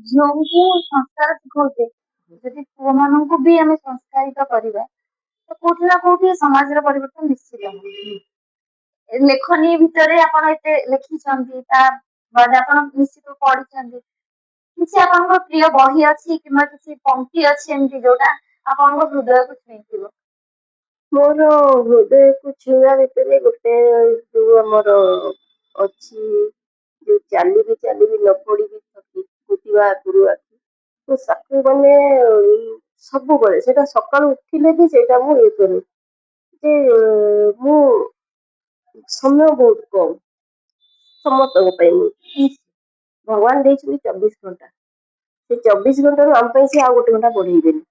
ଝିଅଙ୍କୁ ସଂସ୍କାର ଶିଖଉଛେ, ଯଦି ପୁଅ ମାନଙ୍କୁ ବି ଆମେ ସଂସ୍କାରିତ କରିବା ତ କୋଉଠି ନା କୋଉଠି ସମାଜର ପରିବର୍ତ୍ତନ ନିଶ୍ଚିତ ହବ। ଲେଖନୀ ଭିତରେ ଆପଣ ଏତେ ଲେଖିଛନ୍ତି, ତା ବାଦ ଆପଣ ନିଶ୍ଚିତ ପଢିଛନ୍ତି, କିଛି ଆପଣଙ୍କ ପ୍ରିୟ ବହି ଅଛି କିମ୍ବା କିଛି ପଂକ୍ତି ଅଛି ଏମିତି ଯୋଉଟା ଆପଣଙ୍କ ହୃଦୟକୁ ଛୁଇଁଥିବ? ମୋର ହୃଦୟକୁ ଛୁଇଁବା ଭିତରେ ଗୋଟେ ଯୋଉ ଆମର ଅଛି, ଯୋଉ ଚାଲିବି ନ ପଡିବି ଥକି ଫୁଟିବା ଆଗରୁ ଆଖି, ତ ତାକୁ ମାନେ ସବୁବେଳେ ସେଇଟା ସକାଳୁ ଉଠିଲେ ବି ସେଇଟା ମୁଁ ଇଏ କରେ ଯେ ମୁଁ ସମୟ ବହୁତ କମ୍ ସମସ୍ତଙ୍କ ପାଇଁ। ଭଗବାନ ଦେଇଛନ୍ତି 24 ଘଣ୍ଟା, ସେ 24 ଘଣ୍ଟାରୁ ଆମ ପାଇଁ ସେ ଆଉ 1 ଘଣ୍ଟା ବଢେଇବେନି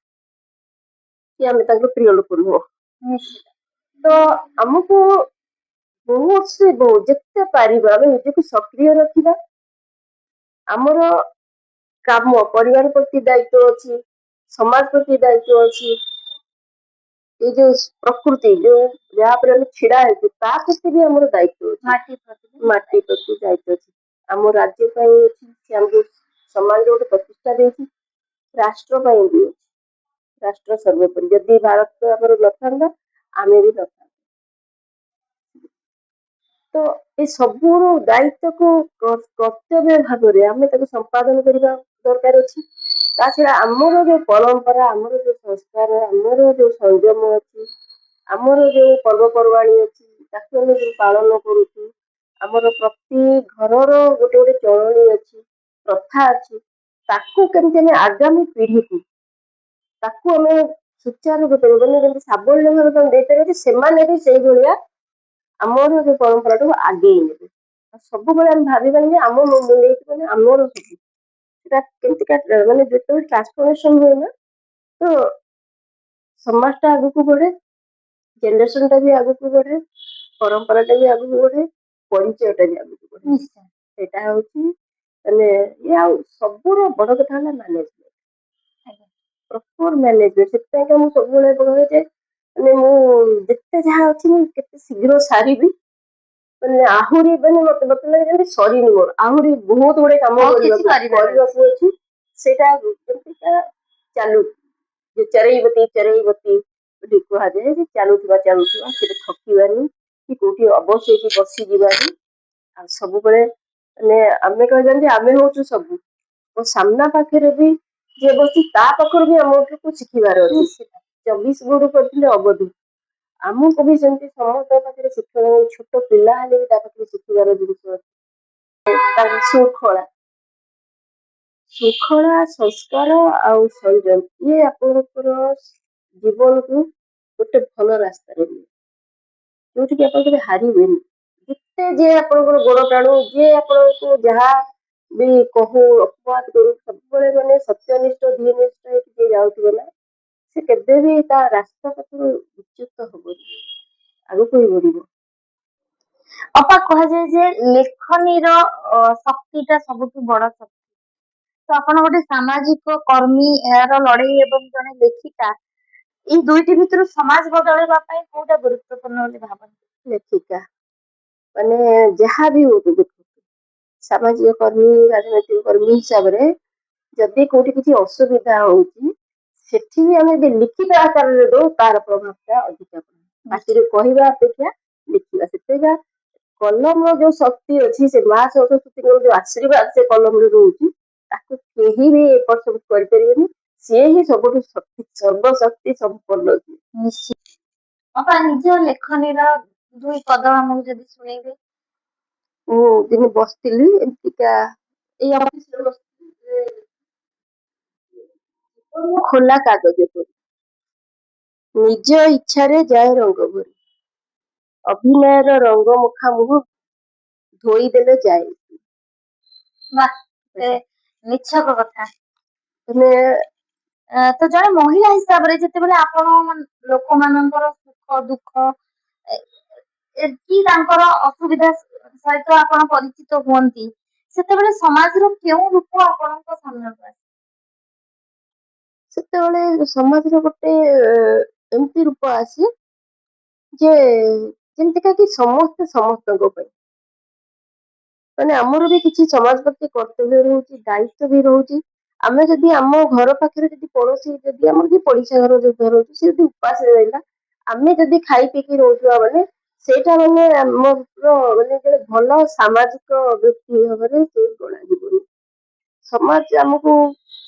କି ଆମେ ତାଙ୍କ ପ୍ରିୟ ଲୋକ ନୁହଁ। ତ ଆମକୁ ଯେତେ ପାରିବା ଆମେ ନିଜକୁ ସକ୍ରିୟ ରଖିବା। ଆମର କାମ ପରିବାର ପ୍ରତି ଦାୟିତ୍ୱ ଅଛି, ସମାଜ ପ୍ରତି ଦାୟିତ୍ୱ ଅଛି, ଏଇ ଯୋଉ ପ୍ରକୃତି ଯୋଉ ଯାହା ଉପରେ ଆମେ ଛିଡା ହେଇଛୁ ତା ପ୍ରତି ବି ଆମର ଦାୟିତ୍ୱ ଅଛି, ମାଟି ପ୍ରତି ଦାୟିତ୍ୱ ଅଛି, ଆମ ରାଜ୍ୟ ପାଇଁ ଅଛି, ସେ ଆମକୁ ସମାଜରେ ଗୋଟେ ପ୍ରତିଷ୍ଠା ଦେଇଛି, ରାଷ୍ଟ୍ର ପାଇଁ ବି ଅଛି, ରାଷ୍ଟ୍ର ସର୍ବୋପରି। ଯଦି ଭାରତ ଆମର ନଥାନ୍ତା ଆମେ ବି ନଥାନ୍ତେ। ତ ଏ ସବୁର ଦାୟିତ୍ୱକୁ କର୍ତ୍ତବ୍ୟ ଭାବରେ ଆମେ ତାକୁ ସମ୍ପାଦନ କରିବା ଦରକାର ଅଛି। ତା ଛଡା ଆମର ଯୋଉ ପରମ୍ପରା, ଆମର ଯୋଉ ସଂସ୍କାର, ଆମର ଯୋଉ ସଂଯମ ଅଛି, ଆମର ଯୋଉ ପର୍ବପର୍ବାଣୀ ଅଛି, ତାକୁ ଆମେ ଯୋଉ ପାଳନ କରୁଛୁ, ଆମର ପ୍ରତି ଘରର ଗୋଟେ ଚଳଣି ଅଛି, ପ୍ରଥା ଅଛି, ତାକୁ କେମିତି ଆମେ ଆଗାମୀ ପିଢିକୁ ତାକୁ ଆମେ ସୁଚାରୁ ରୂପେ ଯେମିତି ସାବଲ୍ୟ ଭାବେ ତାଙ୍କୁ ଦେଇପାରିବା, ସେମାନେ ବି ସେଇଭଳିଆ ଆମର ଯୋଉ ପରମ୍ପରାଟାକୁ ଆଗେଇ ନେବେ। ସବୁବେଳେ ଆମେ ଭାବିବାନି ଯେ ଆମ ନେଇକି ମାନେ ଆମର ସବୁ ସେଟା କେମିତିକା ମାନେ ଯେତେବେଳେ ଟ୍ରାନ୍ସଫର୍ମେସନ ହୁଏ ନା, ତ ସମାଜଟା ଆଗକୁ ବଢେ, ଜେନେରେସନଟା ବି ଆଗକୁ ବଢେ, ପରମ୍ପରାଟା ବି ଆଗକୁ ବଢେ, ପରିଚୟଟା ବି ଆଗକୁ ବଢେ। ସେଇଟା ହଉଛି ମାନେ ଇଏ। ଆଉ ସବୁର ବଡ କଥା ହେଲା ମ୍ୟାନେଜମେଣ୍ଟ, ପ୍ରପର ମ୍ୟାନେଜମେଣ୍ଟ। ସେଥିପାଇଁକା ମୁଁ ସବୁବେଳେ କହେ ଯେ ମାନେ ମୁଁ ଯେତେ ଯାହା ଅଛି ମୁଁ କେତେ ଶୀଘ୍ର ସାରିବି, ମାନେ ଆହୁରି ମାନେ ମତେ ଲାଗେ ଯେମିତି ସରିନି, ମୋର ଆହୁରି ବହୁତ ଗୁଡେ କାମ କରିବାକୁ ଅଛି। ସେଇଟା ଯେମିତିକା ଚାଲୁ, ଯେ ଚରେଇବତୀ କୁହାଯାଏ, ଯେ ଚାଲୁଥିବା ସେଟା ଥକିବାନି କି କୋଉଠି ଅବଶ ହେଇକି ବସିଯିବାନି। ଆଉ ସବୁବେଳେ ମାନେ ଆମେ କହିବା ଆମେ ହଉଛୁ ସବୁ, ମୋ ସାମ୍ନା ପାଖରେ ବି ଯିଏ ବସି ତା ପାଖରୁ ବି ଆମକୁ ଶିଖିବାର ଅଛି। 24 ଗୁରୁ କରିଥିଲେ ଅବଧି, ଆମକୁ ବି ସେମିତି ସମସ୍ତଙ୍କ ପାଖରେ ଶିଖିବାର, ଛୋଟ ପିଲା ହେଲେ ବି ତା ପାଖରେ ଶିଖିବାର ଜିନିଷ ଅଛି। ତାଙ୍କ ଶୃଙ୍ଖଳା, ସଂସ୍କାର ଆଉ ସଂଯମ, ଇଏ ଆପଣଙ୍କର ଜୀବନକୁ ଗୋଟେ ଭଲ ରାସ୍ତାରେ ନିଏ, ଯୋଉଠିକି ଆପଣ କେବେ ହାରିବେନି। ଯେତେ ଯିଏ ଆପଣଙ୍କର ଗୋଡ ଟାଣୁ, ଯିଏ ଆପଣଙ୍କୁ ଯାହା ବି କହୁ, ଅପବାଦ କରୁ, ସବୁବେଳେ ମାନେ ସତ୍ୟନିଷ୍ଠ ଧୀନିଷ୍ଠ ହେଇକି ଯିଏ ଯାଉଥିବ ନା, ସେ କେବେ ବି ତା ରାସ୍ତା ପାଖରୁ ବିଚ୍ୟୁତ ହବନି, ଆଗକୁ ହିଁ ବଢିବ। ଅପା କୁହାଯାଏ ଯେ ଲେଖନୀର ଶକ୍ତିଟା ସବୁଠୁ ବଡ ଶକ୍ତି। ତ ଆପଣ ଗୋଟେ ସାମାଜିକ କର୍ମୀ, ଏହାର ଲଢେଇ ଏବଂ ଜଣେ ଲେଖିକା, ଏଇ ଦୁଇଟି ଭିତରୁ ସମାଜ ବଦଳେଇବା ପାଇଁ କୋଉଟା ଗୁରୁତ୍ୱପୂର୍ଣ୍ଣ ବୋଲି ଭାବନ୍ତି? ଲେଖିକା ମାନେ ଯାହା ବି ହଉ, ସାମାଜିକ କର୍ମୀ, ରାଜନୈତିକ କର୍ମୀ ହିସାବରେ ଯଦି କୋଉଠି କିଛି ଅସୁବିଧା ହଉଛି, ସେଠି ବି ଆମେ ଯଦି ଲିଖିତ ଆକାରରେ ଦଉ, ତାର ପ୍ରଭାବ ଟା ଅଧିକା ପଡେ। ପାଟିରେ କହିବା ଅପେକ୍ଷା ଲେଖିବା, ସେଥିପାଇଁ କଲମର ଯୋଉ ଶକ୍ତି ଅଛି, ସେ ମା ସରସ୍ୱତୀଙ୍କର ଯୋଉ ଆଶୀର୍ବାଦ ସେ କଲମରେ ରହୁଛି, ତାକୁ କେହି ବି ଏପଟ ସେପଟ କରିପାରିବେନି। ସିଏ ହିଁ ସବୁଠୁ ଶକ୍ତି, ସର୍ବଶକ୍ତି ସମ୍ପନ୍ନ। ନିଶ୍ଚିତ। ଅପା ନିଜ ଲେଖନୀର 2 ପଦ ଆମକୁ ଯଦି ଶୁଣେଇବେ? ମୁଁ ଦିନେ ବସିଥିଲି ଏମିତିକା ଏଇ ଅଫିସରେ ବସିଥିଲି, ଖୋଲା କାଗଜ ପରି ନିଜ ଇଚ୍ଛାରେ ଯାଏ ରଙ୍ଗ ଭରି ଅଭିନୟର ରଙ୍ଗ ମୁଖା ମୁହଁ ଧୋଇଦେଲେ ଯାଏ। ବାଃ, ସେ ନିଛକ କଥା। ମାନେ ତ ଜଣେ ମହିଳା ହିସାବରେ ଯେତେବେଳେ ଆପଣ ଲୋକମାନଙ୍କର ସୁଖ ଦୁଃଖ କି ତାଙ୍କର ଅସୁବିଧା ସହିତ ଆପଣ ପରିଚିତ ହୁଅନ୍ତି, ସେତେବେଳେ ସମାଜର କେଉଁ ରୂପ ଆପଣଙ୍କ ସାମ୍ନାକୁ ଆସେ? ସେତେବେଳେ ସମାଜର ଗୋଟେ ଏମିତି ରୂପ ଆସେ ଯେ ଯେମିତିକା କି ସମସ୍ତେ ସମସ୍ତଙ୍କ ପାଇଁ, ମାନେ ଆମର ବି କିଛି ସମାଜ ପ୍ରତି କର୍ତ୍ତବ୍ୟ ରହୁଛି, ଦାୟିତ୍ୱ ବି ରହୁଛି। ଆମେ ଯଦି ଆମ ଘର ପାଖରେ ଯଦି ପଡୋଶୀ ଯଦି ଆମର କି ପଡିଶା ଘର ଯଦି ରହୁଛି ସେ ଯଦି ଉପାସରେ ରହିଲା, ଆମେ ଯଦି ଖାଇ ପିଇକି ରହୁଥିବା ମାନେ ସେଇଟା ମାନେ ଆମର ମାନେ ଗୋଟେ ଭଲ ସାମାଜିକ ବ୍ୟକ୍ତି ଭାବରେ ସେ ଗଣାଯିବନି। ସମାଜ ଆମକୁ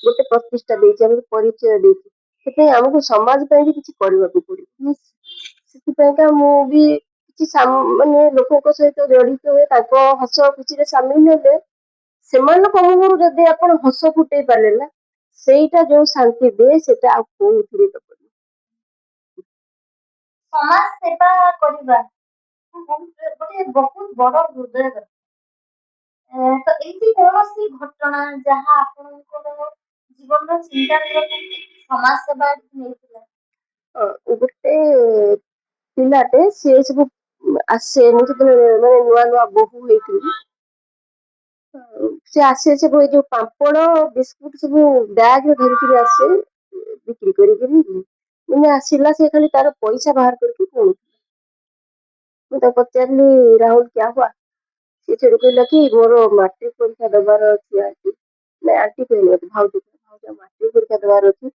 ଗୋଟେ ପ୍ରତିଷ୍ଠା ଦେଇଛି, ଆମକୁ ପରିଚୟ ଦେଇଛି, ସେଥିପାଇଁ ଆମକୁ ସମାଜ ପାଇଁ ବି କିଛି କରିବାକୁ ପଡିବ। ସେଥିପାଇଁକା ମୁଁ ବି କିଛି ମାନେ ଲୋକଙ୍କ ସହିତ ଜଡିତ ହୁଏ, ତାଙ୍କ ହସ ଖୁସିରେ ସାମିଲ ହେଲେ ସେମାନଙ୍କ ମୁହଁରୁ ଯଦି ଆପଣ ହସ ଫୁଟେଇ ପାରିଲେ ନା, ସେଇଟା ଯୋଉ ଶାନ୍ତି ଦିଏ ସେଟା ଆଉ କୋଉଥିରେ ଦବନି। ସମାଜ ସେବା କରିବା ଗୋଟେ ବହୁତ ବଡ ହୃଦୟ କଥା। ତ ଏମିତି କୌଣସି ଘଟଣା ଯାହା ଆପଣଙ୍କର ଜୀବନର ଚିନ୍ତାଧାରାକୁ ସମାଜ ସେବା ନେଇଥିଲା? ଗୋଟେ ପିଲାଟେ ସିଏ ସବୁ ଆସେ, ମୁଁ ଯେତେବେଳେ ମାନେ ନୂଆ ନୂଆ ବୋହୂ ହେଇଥିଲି, ସେ ଆସେ ସବୁ ଏଇ ଯୋଉ ପାମ୍ପଡ ବିସ୍କୁଟ ସବୁ ବ୍ୟାଗରେ ଧରିକିରି ଆସେ ବିକ୍ରି କରିକିରି। ଦିନେ ଆସିଲା, ସେ ଖାଲି ତାର ପଇସା ବାହାର କରିକି କହୁଥିଲା। ମୁଁ ତାକୁ ପଚାରିଲି ରାହୁଲ କ୍ୟା ହୁଆ? ସେ ସେଠୁ କହିଲା କି ମୋର ମାଟ୍ରିକ ପରୀକ୍ଷା ଦେବାର ଅଛି ଆଣ୍ଟି। ନାଇଁ ଆଣ୍ଟି କହିଲେ ଭାଉଜ ମାଟ୍ରିକ ପରୀକ୍ଷା ଦେବାର ଅଛି,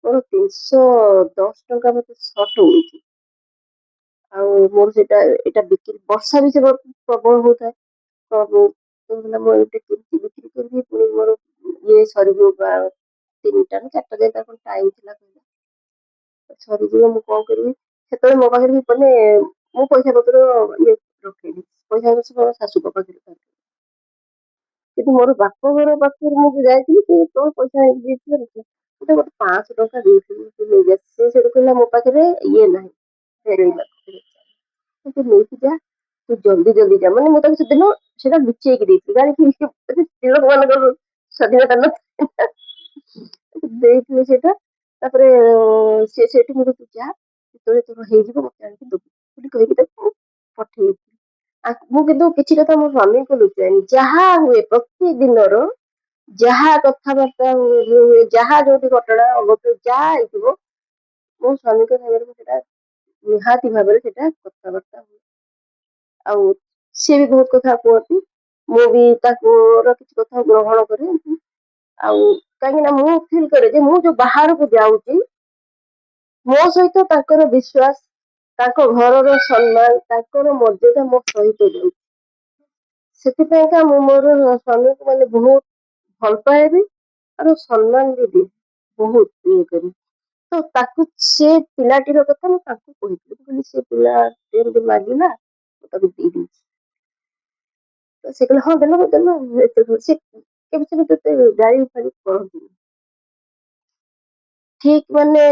ମୋର 310 ଟଙ୍କା ମତେ ସର୍ଟ ମିଳିଛି, ଆଉ ମୋର ସେଇଟା ଏଇଟା ବିକ୍ରି, ବର୍ଷା ବି ସେ ପ୍ରବଳ ହଉଥାଏ, ମୁଁ ଏଇଟା କେମିତି ବିକ୍ରି କରିବି, ପୁଣି ମୋର ଇଏ ସରିଯିବ 3ଟା ନା 4ଟା ଯାଏ ତାର ଟାଇମ ଥିଲା, ସରିଯିବ, ମୁଁ କଣ କରିବି? ସେତେବେଳେ ମୋ ପାଖରେ ମାନେ ମୁଁ ପଇସା ପତ୍ର ଇଏ ରଖେନି, ପଇସା ପତ୍ର ଶାଶୁଙ୍କ ପାଖରେ ଥାଏ। କିନ୍ତୁ ମୋର ବାପ ଘର ପାଖରେ ମୁଁ ଯୋଉ ଯାଇଥିଲି, ସେ କଣ ପଇସା ଦେଇଥିଲେ ମତେ ଗୋଟେ 500 ଟଙ୍କା ଦେଇଥିଲି, ସେ ସେଠୁ କହିଲା ମୋ ପାଖରେ ଇଏ ନାହିଁ, ଫେରେଇବାକୁ, ତୁ ନେଇକି ଯା, ତୁ ଜଲ୍ଦି ଜଲ୍ଦି ଯା। ମାନେ ମୁଁ ତାକୁ ସେଦିନ ସେଇଟା ଲୁଚେଇକି ଦେଇଥିଲି, ଜାଣିଥିଲି ସ୍ତ୍ରୀ ଲୋକମାନଙ୍କର ସ୍ୱାଧୀନତା ନଥିଲା, ଦେଇଥିଲି ସେଇଟା। ତାପରେ ସେ ସେଇଠୁ ମୁଁ ଯା, ଯେତେବେଳେ ତୋର ହେଇଯିବ ମତେ ଆଣିକି ଦବୁ ବୋଲି କହିକି ତାକୁ ପଠେଇଥିଲି। ମୁଁ କିନ୍ତୁ କିଛି କଥା ମୋ ସ୍ୱାମୀଙ୍କୁ ଲୁଚାଏନି, ଯାହା ହୁଏ ପ୍ରତିଦିନର ଯାହା କଥାବାର୍ତ୍ତା ହୁଏ, ଯାହା ଯୋଉଠି ଘଟଣା ଅଘଟଣ ଯାହା ହେଇଥିବ, ମୋ ସ୍ୱାମୀଙ୍କ ସାଙ୍ଗରେ ମୁଁ ସେଟା ନିହାତି ଭାବରେ ସେଟା କଥାବାର୍ତ୍ତା ହୁଏ। ଆଉ ସିଏ ବି ବହୁତ କଥା କୁହନ୍ତି, ମୁଁ ବି ତାଙ୍କର କିଛି କଥା ଗ୍ରହଣ କରେ। ଆଉ କାହିଁକି ନା ମୁଁ ଫିଲ୍ କରେ ଯେ ମୁଁ ଯୋଉ ବାହାରକୁ ଯାଉଛି, ମୋ ସହିତ ତାଙ୍କର ବିଶ୍ୱାସ, ତାଙ୍କ ଘରର ସମ୍ମାନ, ତାଙ୍କର ମର୍ଯ୍ୟାଦା ମୋ ସହିତ ଯାଉଛି। ସେଥିପାଇଁକା ମୁଁ ମୋର ସ୍ୱାମୀକୁ ମାନେ ବହୁତ ଭଲ ପାଏବି, ଆଉ ସମ୍ମାନ ବି ଦିଏ, ବହୁତ ଇଏ କରି। ତ ତାକୁ ସେ ପିଲାଟିର କଥା ମୁଁ ତାକୁ କହିଥିଲି, କହିଲି ସେ ପିଲା ଏମିତି ମାଗିଲା, ମୁଁ ତାକୁ ଦେଇଦେଇଛି। ତ ସେ କହିଲେ ହଁ ଦେଲ ସେ କେବେ ତତେ ଗାଳି ଫାଳି କରନ୍ତିନି। ଠିକ ମାନେ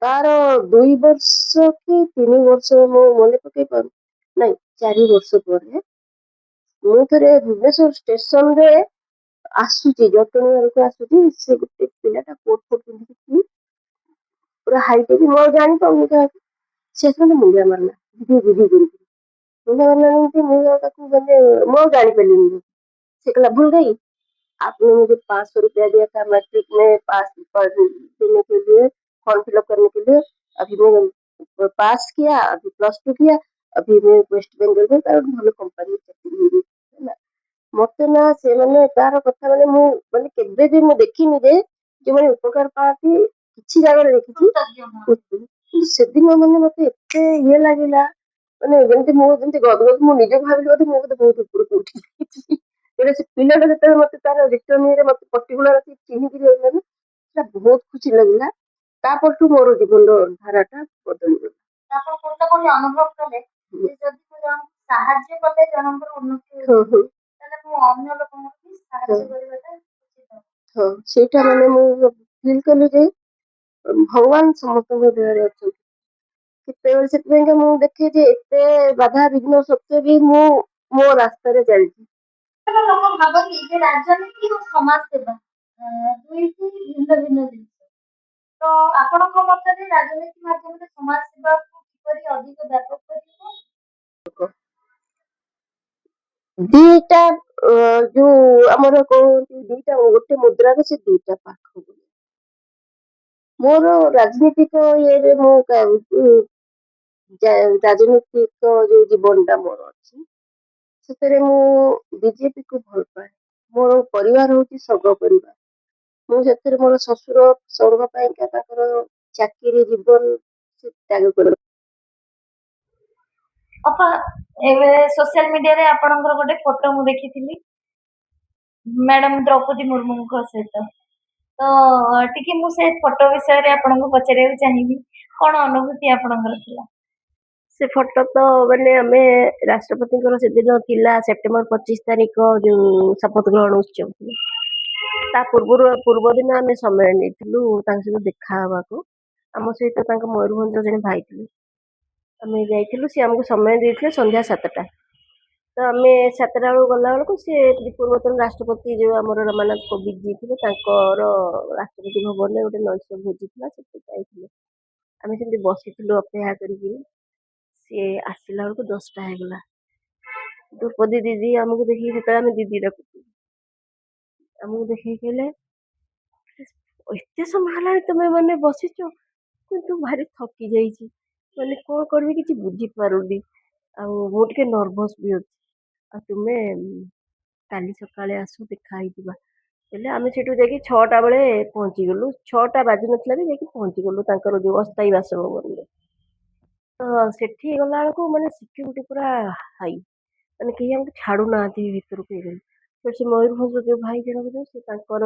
ତାର 2 ବର୍ଷ କି 3 ବର୍ଷ ମୁଁ ମନେ ପକେଇ ପାରୁ, ନାଇଁ 4 ବର୍ଷ ପରେ ମୁଁ ଥରେ ଭୁବନେଶ୍ୱର ଷ୍ଟେସନରେ ଆସୁଛି, ଜଟଣୀ ଆଡକୁ ଆସୁଛି, ସେ ଗୋଟେ ପିଲାଟା କୋଟ ଫୋଟ ପିନ୍ଧିକି ପୁରା ହାଇଟ୍ ହେଇକି, ମୁଁ ଆଉ ଜାଣିପାରୁନି କାହାକୁ, ସେ ଆସିକି ମୁଣ୍ଡିଆ ମାରିଲା, ଦିଦି କରିକି मुझे मतलब ମୁଁ ତାକୁ ମାନେ ମୁଁ ଆଉ ଜାଣିପାରିଲିନି। ସେ କହିଲା भूल गई आपने मुझे 500 रुपया दिया था मैट्रिक में पास देने के लिए, फॉर्म फिलअप करने के लिए, अभी मैं पास किया, अभी +2 किया, अभी मैं वेस्ट बेंगल में तार भल कंपनी चाकरी ହେଲା। ମତେ ନା ସେମାନେ ତାର କଥା ମାନେ ମୁଁ ମାନେ କେବେ ବି ମୁଁ ଦେଖିନି ଯେ ଯୋଉମାନେ ଉପକାର ପାଆନ୍ତି କିଛି ଜାଗାରେ ଦେଖିଛି, କିନ୍ତୁ ସେଦିନ ମାନେ ମତେ ଏତେ ଇଏ ଲାଗିଲା, ମାନେ ଯେମିତି ମୁଁ ଯେମିତି ଗଦଗଦ, ମୁଁ ନିଜକୁ ଭାବିଲି ବୋଧେ ମୁଁ ବୋଧେ ବହୁତ ଉପରକୁ ଉଠିଛି। ସେ ପିଲାଟା ଯେତେବେଳେ ମତେ ତାର ରିଟର୍ନ ଇଏରେ ମତେ ପର୍ଟିକୁଲାର ଚିହ୍ନିକି ରହିଲା, ସେଟା ବହୁତ ଖୁସି ଲାଗିଲା। ତାପରଠୁ ମୋର ଜୀବନର ଧାରାଟା ବଦଳିଗଲା। ଆପଣ କୋଉଟା କୋଉଠି ଅନୁଭବ କଲେ ଯେ ଯଦି ମୁଁ ଜଣଙ୍କୁ ସାହାଯ୍ୟ କଲେ ଜଣଙ୍କର ଉନ୍ନତି ହଉଛି, ତାହେଲେ ମୁଁ ଅନ୍ୟ ଲୋକଙ୍କୁ ବି ସାହାଯ୍ୟ କରିବାଟା ଉଚିତ। ହଁ ସେଇଟା ମାନେ ମୁଁ ଫିଲ୍ କଲି ଯେ ଭଗବାନ ସମସ୍ତଙ୍କ ଦେହରେ ଅଛନ୍ତି। କେତେବେଳେ ସେଥିପାଇଁକା ମୁଁ ଦେଖେ ଯେ ଏତେ ବାଧା ବିଘ୍ନ ସତ୍ତ୍ୱେ ବି ମୁଁ ମୋ ରାସ୍ତାରେ ଚାଲିଛି। ଲୋକ ଭାବନ୍ତି ଯେ ରାଜନୀତି ଓ ସମାଜ ସେବା ଦୁଇଟି ଭିନ୍ନ ଭିନ୍ନ ଜିନିଷ। ତ ଆପଣଙ୍କ ମତରେ ରାଜନୀତି ମାଧ୍ୟମରେ ସମାଜ ସେବାକୁ କିପରି ଅଧିକ ବ୍ୟାପକ କରିବ? ଦିଟା ଯୋଉ ଆମର କହନ୍ତି ଦିଟା ଗୋଟେ ମୁଦ୍ରାର ସେ ଦିଟା ପାଖ। ମୋର ରାଜନୀତିକ ଇଏରେ ମୁଁ ରାଜନୈତିକ ଯୋଉ ଜୀବନଟା ମୋର ଅଛି ସେଥିରେ ମୁଁ ବିଜେପିକୁ ଭଲ ପାଏ। ମୋର ପରିବାର ହଉଛି ସଗ ପରିବାର। ମୁଁ ସେଥିରେ ମୋର ଶ୍ୱଶୁର ସଂଘ ପାଇଁକା ତାଙ୍କର ଚାକିରି ଜୀବନ ସେ ତ୍ୟାଗ କଲେ। ଅପା ଏବେ ସୋସିଆଲ ମିଡିଆରେ ଆପଣଙ୍କର ଗୋଟେ ଫଟୋ ମୁଁ ଦେଖିଥିଲି ମ୍ୟାଡାମ ଦ୍ରୌପଦୀ ମୁର୍ମୁଙ୍କ ସହିତ। ତ ଟିକେ ମୁଁ ସେ ଫଟୋ ବିଷୟରେ ଆପଣଙ୍କୁ ପଚାରିବାକୁ ଚାହିଁବି କଣ ଅନୁଭୂତି ଆପଣଙ୍କର ଥିଲା? ସେ ଫଟୋ ତ ମାନେ ଆମେ ରାଷ୍ଟ୍ରପତିଙ୍କର ସେଦିନ ଥିଲା ସେପ୍ଟେମ୍ବର 25 ତାରିଖ ଯୋଉ ଶପଥ ଗ୍ରହଣ ଉତ୍ସବ ଥିଲା। ତା ପୂର୍ବ ଦିନ ଆମେ ସମୟ ନେଇଥିଲୁ ତାଙ୍କ ସହିତ ଦେଖା ହବାକୁ। ଆମ ସହିତ ତାଙ୍କ ମୟୂରଭଞ୍ଜର ଜଣେ ଭାଇ ଥିଲେ। ଆମେ ଯାଇଥିଲୁ, ସେ ଆମକୁ ସମୟ ଦେଇଥିଲେ ସନ୍ଧ୍ୟା 7ଟା। ତ ଆମେ 7ଟା ବେଳକୁ ଗଲାବେଳକୁ ସେ ପୂର୍ବତନ ରାଷ୍ଟ୍ରପତି ଯୋଉ ଆମର ରମାନାଥ କୋବିନ୍ଦ ଜି ଥିଲେ ତାଙ୍କର ରାଷ୍ଟ୍ରପତି ଭବନରେ ଗୋଟେ ନୈଶ ଭୋଜି ଥିଲା, ସେଠି ଯାଇଥିଲେ। ଆମେ ସେମିତି ବସିଥିଲୁ ଅପେକ୍ଷା କରିକି। ସିଏ ଆସିଲା ବେଳକୁ 10ଟା ହେଇଗଲା। ଦ୍ରୌପଦୀ ଦିଦି ଆମକୁ ଦେଖିକି, ସେତେବେଳେ ଆମେ ଦିଦି ଡାକୁଛୁ, ଆମକୁ ଦେଖିକି କହିଲେ ଏତେ ସମୟ ହେଲାଣି ତମେ ମାନେ ବସିଛ, କିନ୍ତୁ ଭାରି ଥକି ଯାଇଛି, ମାନେ କଣ କରିବି କିଛି ବୁଝିପାରୁନି, ଆଉ ମୁଁ ଟିକେ ନର୍ଭସ୍ ବି ଅଛି, ଆଉ ତୁମେ କାଲି ସକାଳେ ଆସ ଦେଖା ହେଇଯିବା। ହେଲେ ଆମେ ସେଠୁ ଯାଇକି 6ଟା ବେଳେ ପହଞ୍ଚିଗଲୁ। 6ଟା ବାଜିନଥିଲା ବି ଯାଇକି ପହଞ୍ଚିଗଲୁ ତାଙ୍କର ଯୋଉ ଅସ୍ଥାୟୀ ବାସଭବନରେ। ତ ସେଠି ଗଲା ବେଳକୁ ମାନେ ସିକ୍ୟୁରିଟି ପୁରା ହାଇ, ମାନେ କେହି ଆମକୁ ଛାଡୁନାହାନ୍ତି ଭିତରକୁ। ତ ସେ ମୟୂରଭଞ୍ଜ ଯୋଉ ଭାଇ ଜଣକ ସେ ତାଙ୍କର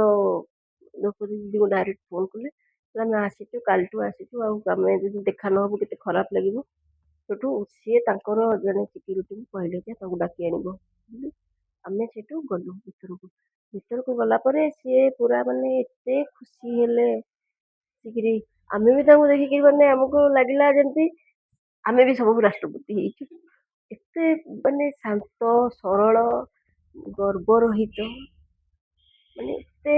ଦ୍ରୌପଦୀ ଦିଦିଙ୍କୁ ଡାଇରେକ୍ଟ ଫୋନ କଲେ, ଆମେ ଆସିଛୁ, କାଲିଠୁ ଆସିଛୁ, ଆଉ ଆମେ ଯଦି ଦେଖା ନହବୁ କେତେ ଖରାପ ଲାଗିବ। ସେଠୁ ସିଏ ତାଙ୍କର ଜଣେ ସିକ୍ୟୁରିଟିଙ୍କୁ କହିଲେ ଯେ ତାଙ୍କୁ ଡାକି ଆଣିବ। ଆମେ ସେଠୁ ଗଲୁ ଭିତରକୁ। ଭିତରକୁ ଗଲା ପରେ ସିଏ ପୁରା ମାନେ ଏତେ ଖୁସି ହେଲେ ଆସିକିରି, ଆମେ ବି ତାଙ୍କୁ ଦେଖିକି ମାନେ ଆମକୁ ଲାଗିଲା ଯେମିତି ଆମେ ବି ସବୁ ରାଷ୍ଟ୍ରପତି ହେଇଛୁ। ଏତେ ମାନେ ଶାନ୍ତ ସରଳ ଗର୍ବରହିତ, ମାନେ ଏତେ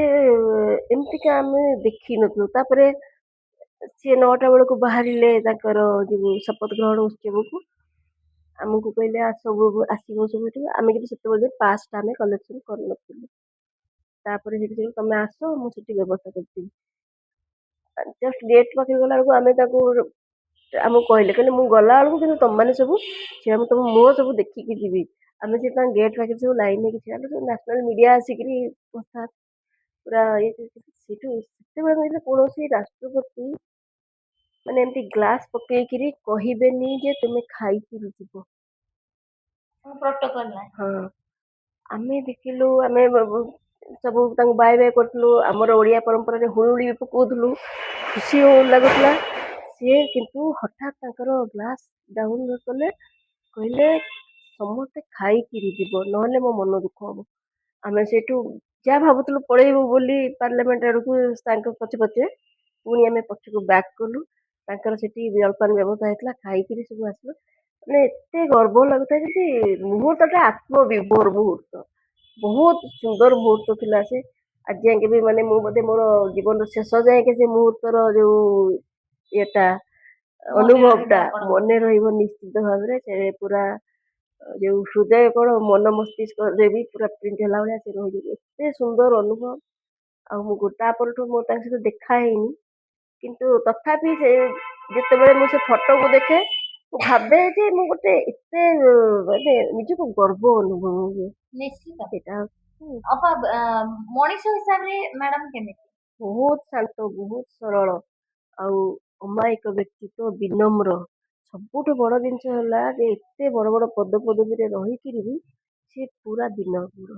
ଏମିତିକା ଆମେ ଦେଖିନଥିଲୁ। ତାପରେ ସିଏ 9ଟା ବେଳକୁ ବାହାରିଲେ ତାଙ୍କର ଯୋଉ ଶପଥ ଗ୍ରହଣ ଉତ୍ସବକୁ। ଆମକୁ କହିଲେ ଆସିବ ସବୁ ଏଠି। ଆମେ କିନ୍ତୁ ସେତେବେଳେ ପାସ୍ଟା ଆମେ କଲେକ୍ସନ କରିନଥିଲୁ। ତାପରେ ସେଠି ତମେ ଆସ, ମୁଁ ସେଠି ବ୍ୟବସ୍ଥା କରିଥିବି। ଜଷ୍ଟ ଗେଟ୍ ପାଖରେ ଗଲା ବେଳକୁ ଆମେ ତାକୁ ଆମକୁ କହିଲେ ମୁଁ ଗଲା ବେଳକୁ କିନ୍ତୁ ତମମାନେ ସବୁ ମୁଁ ତମ ମୁହଁ ସବୁ ଦେଖିକି ଯିବି। ଆମେ ସେ ତାଙ୍କ ଗେଟ୍ ପାଖରେ ସବୁ ଲାଇନ୍ ହେଇକି ଛିଡ଼ା ହେଲୁ, ନ୍ୟାସନାଲ ମିଡିଆ ଆସିକିରି ପୁରା ସେଠୁ ସେତେବେଳେ କହିଲେ କୌଣସି ରାଷ୍ଟ୍ରପତି ମାନେ ଏମିତି ଗ୍ଲାସ ପକେଇକିରି କହିବେନି ଯେ ତୁମେ ଖାଇକିରି ଯିବ। ପ୍ରୋଟୋକଲ ନାହିଁ। ହଁ, ଆମେ ଦେଖିଲୁ, ଆମେ ସବୁ ତାଙ୍କୁ ବାଏ ବାଏ କରୁଥିଲୁ, ଆମର ଓଡ଼ିଆ ପରମ୍ପରାରେ ହୁଳୁହୁଳି ବି ପକଉଥିଲୁ, ଖୁସି ଲାଗୁଥିଲା। ସିଏ କିନ୍ତୁ ହଠାତ୍ ତାଙ୍କର ଗ୍ଲାସ ଡାଉନ କଲେ, କହିଲେ ସମସ୍ତେ ଖାଇକିରି ଯିବ, ନହେଲେ ମୋ ମନ ଦୁଃଖ ହବ। ଆମେ ସେଇଠୁ ଯାହା ଭାବୁଥିଲୁ ପଳେଇବୁ ବୋଲି ପାର୍ଲାମେଣ୍ଟ ଆଡକୁ ତାଙ୍କ ପଛେ ପଛେ, ପୁଣି ଆମେ ପଛକୁ ବ୍ୟାକ୍ କଲୁ। ତାଙ୍କର ସେଠି ଜଳପାନ ବ୍ୟବସ୍ଥା ହେଇଥିଲା, ଖାଇକିରି ସବୁ ଆସିଲୁ। ମାନେ ଏତେ ଗର୍ବ ଲାଗୁଥାଏ ଯେମିତି ମୁହୂର୍ତ୍ତଟା ଆତ୍ମବିଭୋର ମୁହୂର୍ତ୍ତ। ବହୁତ ସୁନ୍ଦର ମୁହୂର୍ତ୍ତ ଥିଲା ସେ। ଆଜି ଯାଇକେ ବି ମାନେ ମୁଁ ବୋଧେ ମୋର ଜୀବନର ଶେଷ ଯାଇକେ ସେ ମୁହୂର୍ତ୍ତର ଯୋଉ ଇଏଟା ଅନୁଭବ ଟା ମନେ ରହିବ ନିଶ୍ଚିତ ଭାବରେ। ସେ ପୁରା ଯୋଉ ହୃଦୟ କଣ ମନ ମସ୍ତିଷ୍କରେ ବି ପୁରା ପ୍ରିଣ୍ଟ ହେଲା ଭଳିଆ ସେ ରହିଯିବ। ଏତେ ସୁନ୍ଦର ଅନୁଭବ। ଆଉ ମୁଁ ତା ପରଠୁ ମୁଁ ତାଙ୍କ ସହିତ ଦେଖା ହେଇନି, କିନ୍ତୁ ତଥାପି ସେ ଯେତେବେଳେ ମୁଁ ସେ ଫଟୋକୁ ଦେଖେ, ମୁଁ ଭାବେ ଯେ ମୁଁ ଗୋଟେ ଏତେ ମାନେ ନିଜକୁ ଗର୍ବ ଅନୁଭବ ହୁଏ। ନିଶ୍ଚିତ। ସେଇଟା ମଣିଷ ହିସାବରେ ମ୍ୟାଡାମ କେମିତି? ବହୁତ ଶାନ୍ତ, ବହୁତ ସରଳ, ଆଉ ଅମାୟିକ ବ୍ୟକ୍ତିତ୍ୱ, ବିନମ୍ର। ସବୁଠୁ ବଡ ଜିନିଷ ହେଲା ଯେ ଏତେ ବଡ ବଡ ପଦପଦବୀରେ ରହିକିରି ବି ସେ ପୁରା ବିନମ୍ର।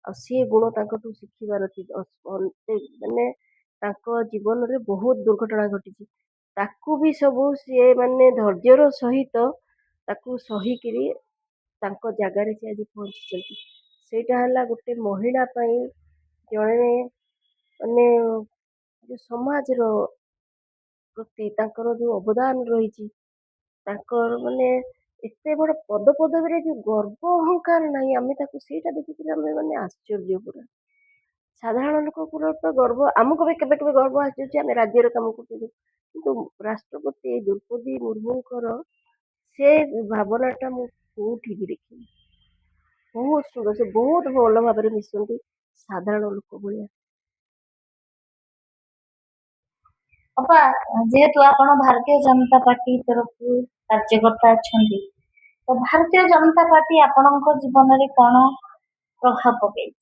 ଆଉ ସିଏ ଗୁଣ ତାଙ୍କଠୁ ଶିଖିବାର ମାନେ ତାଙ୍କ ଜୀବନରେ ବହୁତ ଦୁର୍ଘଟଣା ଘଟିଛି, ତାକୁ ବି ସବୁ ସିଏ ମାନେ ଧୈର୍ଯ୍ୟର ସହିତ ତାକୁ ସହିକିରି ତାଙ୍କ ଜାଗାରେ ସେ ଆଜି ପହଞ୍ଚିଛନ୍ତି। ସେଇଟା ହେଲା ଗୋଟେ ମହିଳା ପାଇଁ ଜଣେ ମାନେ ସମାଜର ପ୍ରତି ତାଙ୍କର ଯୋଉ ଅବଦାନ ରହିଛି, ତାଙ୍କର ମାନେ ଏତେ ବଡ ପଦପଦବୀରେ ଯୋଉ ଗର୍ବ ଅହଙ୍କାର ନାହିଁ, ଆମେ ତାକୁ ସେଇଟା ଦେଖିକିରି ଆମେ ମାନେ ଆଶ୍ଚର୍ଯ୍ୟ ପୁରା। ସାଧାରଣ ଲୋକଙ୍କର ତ ଗର୍ବ, ଆମକୁ ବି କେବେ କେବେ ଗର୍ବ ଆସୁଛି ଆମେ ରାଜ୍ୟର କାମ କରୁଛୁ, କିନ୍ତୁ ରାଷ୍ଟ୍ରପତି ଦ୍ରୌପଦୀ ମୁର୍ମୁଙ୍କର ସେ ଭାବନାଟା ମୁଁ କୋଉଠି ବି ଦେଖିନି। ବହୁତ ସୁନ୍ଦର, ସେ ବହୁତ ଭଲ ଭାବରେ ମିଶନ୍ତି ସାଧାରଣ ଲୋକ ଭଳିଆ। ଅପା, ଯେହେତୁ ଆପଣ ଭାରତୀୟ ଜନତା ପାର୍ଟି ତରଫରୁ କାର୍ଯ୍ୟକର୍ତ୍ତା ଅଛନ୍ତି, ତ ଭାରତୀୟ ଜନତା ପାର୍ଟି ଆପଣଙ୍କ ଜୀବନରେ କଣ ପ୍ରଭାବ ପକେଇଛି?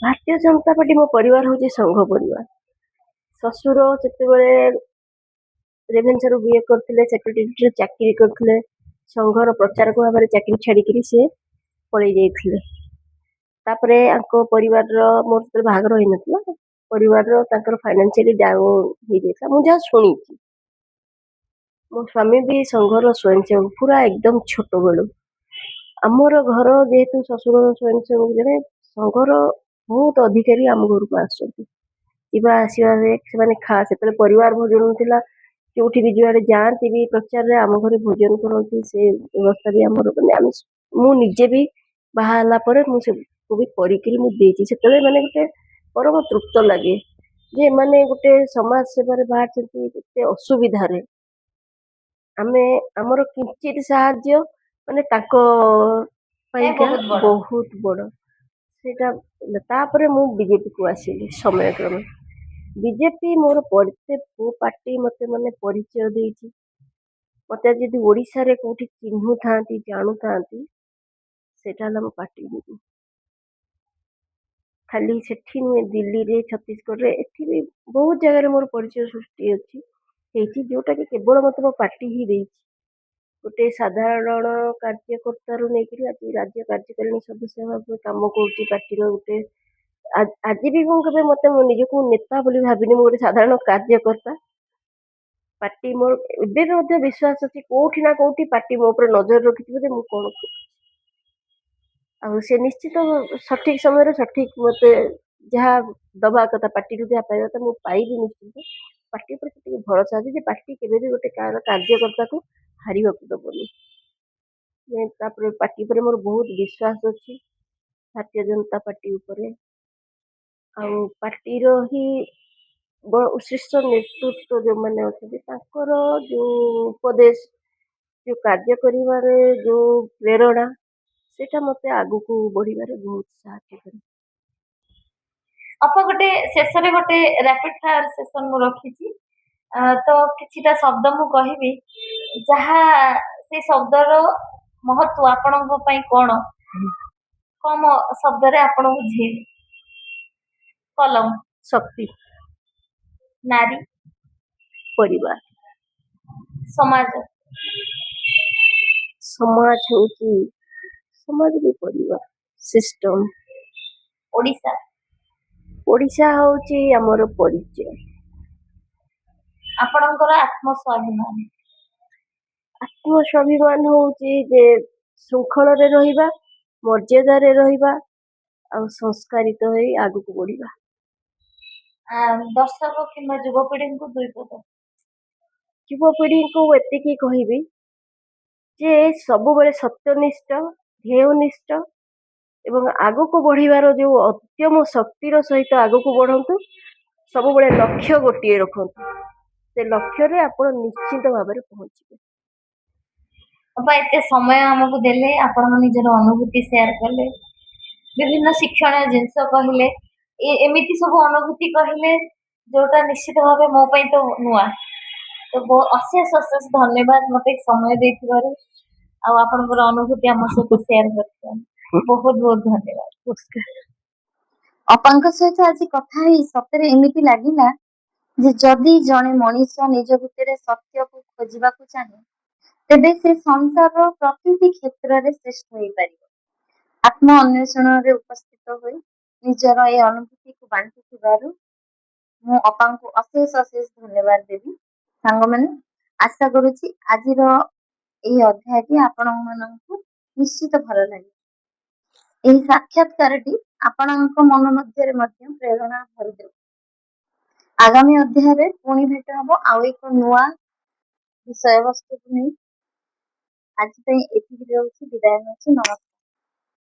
ଭାରତୀୟ ଜନତା ପାର୍ଟି ମୋ ପରିବାର ହଉଛି ସଂଘ ପରିବାର। ଶ୍ୱଶୁର ଯେତେବେଳେ ରେଭେନ୍ସାରୁ ବିଏ କରିଥିଲେ, ସେକ୍ରେଟାରିଏଟରେ ଚାକିରି କରିଥିଲେ, ସଂଘର ପ୍ରଚାରକ ଭାବରେ ଚାକିରି ଛାଡିକିରି ସେ ପଳେଇ ଯାଇଥିଲେ। ତାପରେ ଆଙ୍କ ପରିବାରର, ମୋର ଯେତେବେଳେ ବାହାଘର ହେଇନଥିଲା, ପରିବାରର ତାଙ୍କର ଫାଇନାନ୍ସିଆଲି ଡାଉନ୍ ହେଇଯାଇଥିଲା, ମୁଁ ଯାହା ଶୁଣିଛି। ମୋ ସ୍ୱାମୀ ବି ସଂଘର ସ୍ୱୟଂସେବକ ପୁରା ଏକଦମ ଛୋଟ ବେଳୁ। ଆମର ଘର ଯେହେତୁ ଶ୍ୱଶୁର ସ୍ୱୟଂସେବକ ଜଣେ, ସଂଘର ବହୁତ ଅଧିକାରୀ ଆମ ଘରକୁ ଆସନ୍ତି, ଯିବା ଆସିବାରେ ସେମାନେ ସେତେବେଳେ ପରିବାର ଭୋଜନ ଥିଲା, ଯୋଉଠି ବି ଯୁଆଡେ ଯାଆନ୍ତି ବି ପ୍ରଚାରରେ ଆମ ଘରେ ଭୋଜନ କରନ୍ତି। ସେ ବ୍ୟବସ୍ଥା ବି ଆମର, ମାନେ ଆମେ, ମୁଁ ନିଜେ ବି ବାହା ହେଲା ପରେ ମୁଁ ସେକୁ ବି କରିକିରି ମୁଁ ଦେଇଛି। ସେତେବେଳେ ମାନେ ଗୋଟେ ପରମ ତୃପ୍ତ ଲାଗେ ଯେ ଏମାନେ ଗୋଟେ ସମାଜ ସେବାରେ ବାହାରିଛନ୍ତି, କେତେ ଅସୁବିଧାରେ ଆମେ ଆମର କିଞ୍ଚିତ ସାହାଯ୍ୟ ମାନେ ତାଙ୍କ ପାଇଁକା ବହୁତ ବଡ। ସେଇଟା ତାପରେ ମୁଁ ବିଜେପିକୁ ଆସିଲି ସମୟକ୍ରମେ। ବିଜେପି ମୋର ପାର୍ଟି ମତେ ମାନେ ପରିଚୟ ଦେଇଛି। ମତେ ଯଦି ଓଡିଶାରେ କୋଉଠି ଚିହ୍ନୁଥାନ୍ତି, ଜାଣୁଥାନ୍ତି, ସେଟା ହେଲା ମୋ ପାର୍ଟି ଯୋଗୁଁ। ଖାଲି ସେଠି ନୁହେଁ, ଦିଲ୍ଲୀରେ, ଛତିଶଗଡରେ, ଏଠି ବି ବହୁତ ଜାଗାରେ ମୋର ପରିଚୟ ସୃଷ୍ଟି ହେଇଛି, ଯୋଉଟା କି କେବଳ ମତେ ମୋ ପାର୍ଟି ହିଁ ଦେଇଛି। ଗୋଟେ ସାଧାରଣ କାର୍ଯ୍ୟକର୍ତ୍ତାରୁ ନେଇକରି ଆଜି ରାଜ୍ୟ କାର୍ଯ୍ୟକାରିଣୀ ସଦସ୍ୟ ଭାବରେ କାମ କରୁଛି ପାର୍ଟିର ଗୋଟେ। ଆଜି ବି ମୁଁ କେବେ ମତେ ନିଜକୁ ନେତା ବୋଲି ଭାବିନି, ମୁଁ ଗୋଟେ ସାଧାରଣ କାର୍ଯ୍ୟକର୍ତ୍ତା। ପାର୍ଟି ମୋର ଏବେ ବି ମଧ୍ୟ ବିଶ୍ୱାସ ଅଛି, କୋଉଠି ନା କୋଉଠି ପାର୍ଟି ମୋ ଉପରେ ନଜର ରଖିଥିବ ଯେ ମୁଁ କଣ କରୁଛି, ଆଉ ସେ ନିଶ୍ଚିତ ସଠିକ ସମୟରେ ସଠିକ ମତେ ଯାହା ଦବା କଥା, ପାର୍ଟିରୁ ଯାହା ପାଇବା କଥା ମୁଁ ପାଇବି ନିଶ୍ଚିତ। ପାର୍ଟି ଉପରେ ସେତିକି ଭରସା ଅଛି ଯେ ପାର୍ଟି କେବେ ବି ଗୋଟେ କାର୍ଯ୍ୟକର୍ତ୍ତାକୁ ହାରିବାକୁ ଦବନି। ତାପରେ ପାର୍ଟି ଉପରେ ମୋର ବହୁତ ବିଶ୍ୱାସ ଅଛି, ଭାରତୀୟ ଜନତା ପାର୍ଟି ଉପରେ। ଆଉ ପାର୍ଟିର ହିଁ ଶୀର୍ଷ ନେତୃତ୍ୱ ଯୋଉମାନେ ଅଛନ୍ତି, ତାଙ୍କର ଯୋଉ ଉପଦେଶ, ଯୋଉ କାର୍ଯ୍ୟ କରିବାରେ ଯୋଉ ପ୍ରେରଣା, ସେଇଟା ମତେ ଆଗକୁ ବଢିବାରେ ବହୁତ ସାହାଯ୍ୟ କରେ। ଅପା, ଗୋଟେ ଶେଷରେ ଗୋଟେ ରାପିଡ ଫାୟାର ସେସନ ମୁଁ ରଖିଛି, ତ କିଛିଟା ଶବ୍ଦ ମୁଁ କହିବି, ଯାହା ସେ ଶବ୍ଦର ମହତ୍ଵ ଆପଣଙ୍କ ପାଇଁ କଣ, କମ ଶବ୍ଦରେ ଆପଣ ବୁଝେଇବେ। କଲମ, ଶକ୍ତି, ନାରୀ, ପରିବାର, ସମାଜ, ସମାଜ ହଉଛି ସମାଜ ବି ପରିବାର, ସିଷ୍ଟମ, ଓଡିଶା, ଓଡିଶା ହଉଛି ଆମର ପରିଚୟ। ଆପଣଙ୍କର ଆତ୍ମସ୍ୱାଭିମାନ, ଆତ୍ମସ୍ୱାଭିମାନ ହଉଛି ଯେ ଶୃଙ୍ଖଳରେ ରହିବା, ମର୍ଯ୍ୟାଦାରେ ରହିବା, ଆଉ ସଂସ୍କାରିତ ହେଇ ଆଗକୁ ବଢିବା। ଦର୍ଶକ କିମ୍ବା ଯୁବପିଢିଙ୍କୁ ଦୁଇ ପଦ। ଯୁବପିଢିଙ୍କୁ ଏତିକି କହିବି ଯେ ସବୁବେଳେ ସତ୍ୟନିଷ୍ଠ, ଧ୍ୟେୟନିଷ୍ଠ ଏବଂ ଆଗକୁ ବଢିବାର ଯୋଉ ଅଦ୍ୟମ ଶକ୍ତିର ସହିତ ଆଗକୁ ବଢନ୍ତୁ। ସବୁବେଳେ ଲକ୍ଷ୍ୟ ଗୋଟିଏ ରଖନ୍ତୁ, ସେ ଲକ୍ଷ୍ୟରେ ଆପଣ ନିଶ୍ଚିତ ଭାବରେ ପହଞ୍ଚିବେ। ଅପା, ଏତେ ସମୟ ଆମକୁ ଦେଲେ, ଆପଣଙ୍କ ନିଜର ଅନୁଭୂତି ସେୟାର କଲେ, ବିଭିନ୍ନ ଶିକ୍ଷଣୀୟ ଜିନିଷ କହିଲେ, ଏମିତି ସବୁ ଅନୁଭୂତି କହିଲେ ଯୋଉଟା ନିଶ୍ଚିତ ଭାବେ ମୋ ପାଇଁ ତ ନୂଆ। ତ ଅଶେଷ ଅଶେଷ ଧନ୍ୟବାଦ ମତେ ସମୟ ଦେଇଥିବାରୁ, ଆଉ ଆପଣଙ୍କର ଅନୁଭୂତି ଆମ ସହିତ ସେୟାର କରିଥିବାରୁ ବହୁତ ବହୁତ ଧନ୍ୟବାଦ। ଅପାଙ୍କ ସହିତ ଆଜି କଥା ହେଇ ସତରେ ଏମିତି ଲାଗିଲା ଯେ ଯଦି ଜଣେ ମଣିଷ ନିଜ ଭିତରେ ସତ୍ୟକୁ ଖୋଜିବାକୁ ଚାହେଁ, ତେବେ ସେ ସଂସାରର ପ୍ରତିଟି କ୍ଷେତ୍ରରେ ଶ୍ରେଷ୍ଠ ହେଇପାରିବ। ଆତ୍ମ ଅନ୍ୱେଷଣରେ ଉପସ୍ଥିତ ହୋଇ ନିଜର ଏ ଅନୁଭୂତିକୁ ବାଣ୍ଟିଥିବାରୁ ମୁଁ ଅପାଙ୍କୁ ଅଶେଷ ଅଶେଷ ଧନ୍ୟବାଦ ଦେବି। ସାଙ୍ଗମାନେ, ଆଶା କରୁଛି ଆଜିର ଏହି ଅଧ୍ୟାୟଟି ଆପଣମାନଙ୍କୁ ନିଶ୍ଚିତ ଭଲ ଲାଗିବ। ଏହି ସାକ୍ଷାତକାରଟି ଆପଣଙ୍କ ମନ ମଧ୍ୟରେ ମଧ୍ୟ ପ୍ରେରଣା ଭରିଦେବ। ଆଗାମୀ ଅଧ୍ୟାୟରେ ପୁଣି ଭେଟ ହବ ଆଉ ଏକ ନୂଆ ବିଷୟବସ୍ତୁକୁ ନେଇ। ଆଜି ପାଇଁ ଏତିକି ରହୁଛି, ବିଦାୟ ନେଉଛି, ନମସ୍କାର।